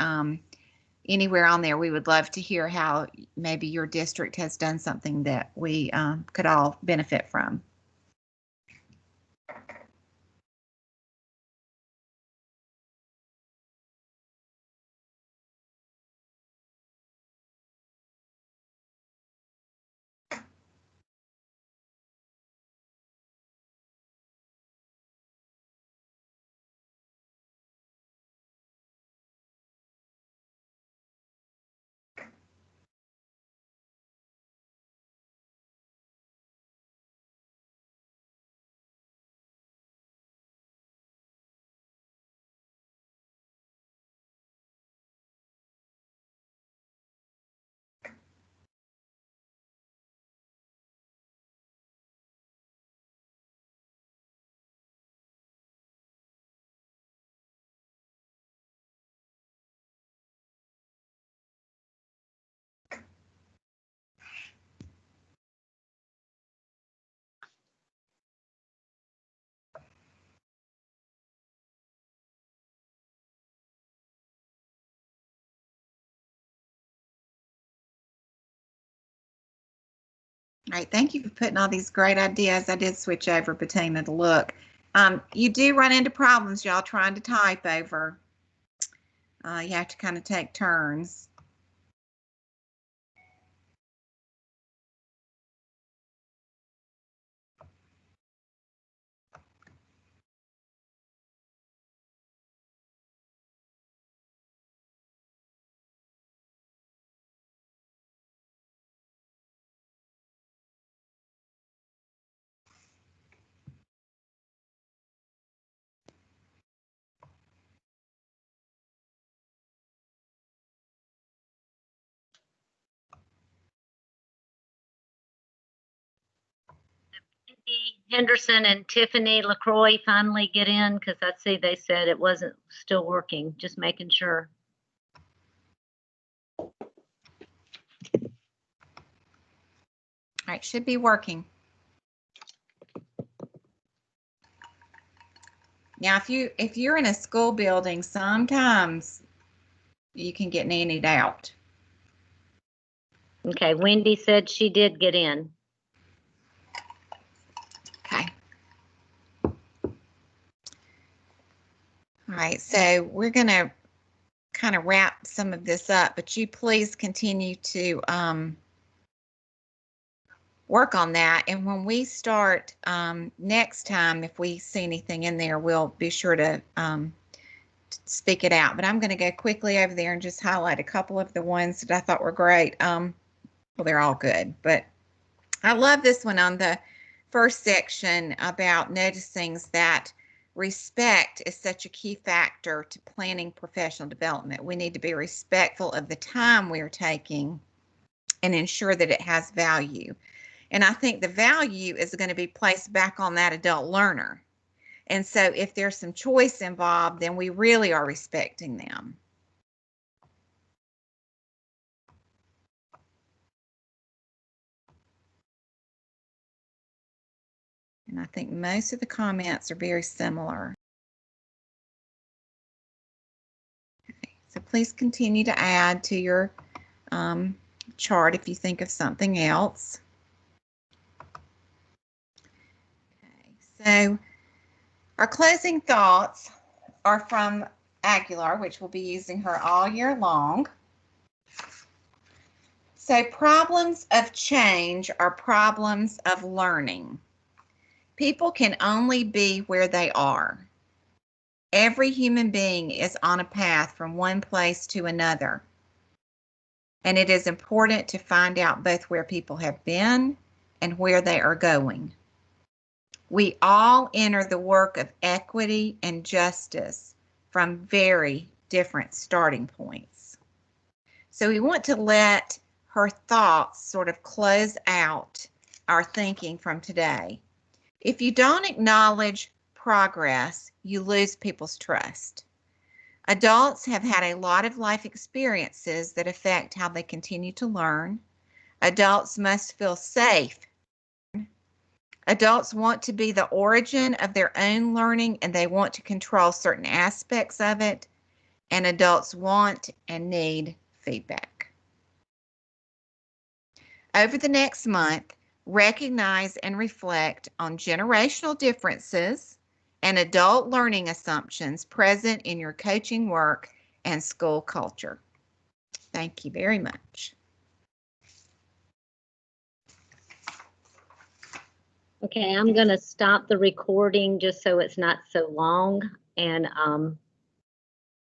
anywhere on there. We would love to hear how maybe your district has done something that we could all benefit from. All right, thank you for putting all these great ideas. I did switch over, Bettina, to look. You do run into problems, y'all, trying to type over. You have to kind of take turns. Henderson and Tiffany LaCroix finally get in? Because I see they said it wasn't still working, just making sure. All right, should be working. Now, if you're in a school building, sometimes you can get nannied out. Okay, Wendy said she did get in. Okay. All right, so we're going to kind of wrap some of this up, but you please continue to work on that. And when we start next time, if we see anything in there, we'll be sure to speak it out. But I'm going to go quickly over there and just highlight a couple of the ones that I thought were great. Well, they're all good, but I love this one on the first section about noticing that respect is such a key factor to planning professional development. We need to be respectful of the time we're taking and ensure that it has value. And I think the value is going to be placed back on that adult learner. And so if there's some choice involved, then we really are respecting them. And I think most of the comments are very similar. Okay, so please continue to add to your chart if you think of something else. Okay, so our closing thoughts are from Aguilar, which we'll be using her all year long. So problems of change are problems of learning. People can only be where they are. Every human being is on a path from one place to another. And it is important to find out both where people have been and where they are going. We all enter the work of equity and justice from very different starting points. So we want to let her thoughts sort of close out our thinking from today. If you don't acknowledge progress, you lose people's trust. Adults have had a lot of life experiences that affect how they continue to learn. Adults must feel safe. Adults want to be the origin of their own learning, and they want to control certain aspects of it. And adults want and need feedback. Over the next month, recognize and reflect on generational differences and adult learning assumptions present in your coaching work and school culture. Thank you very much. Okay, I'm going to stop the recording just so it's not so long, and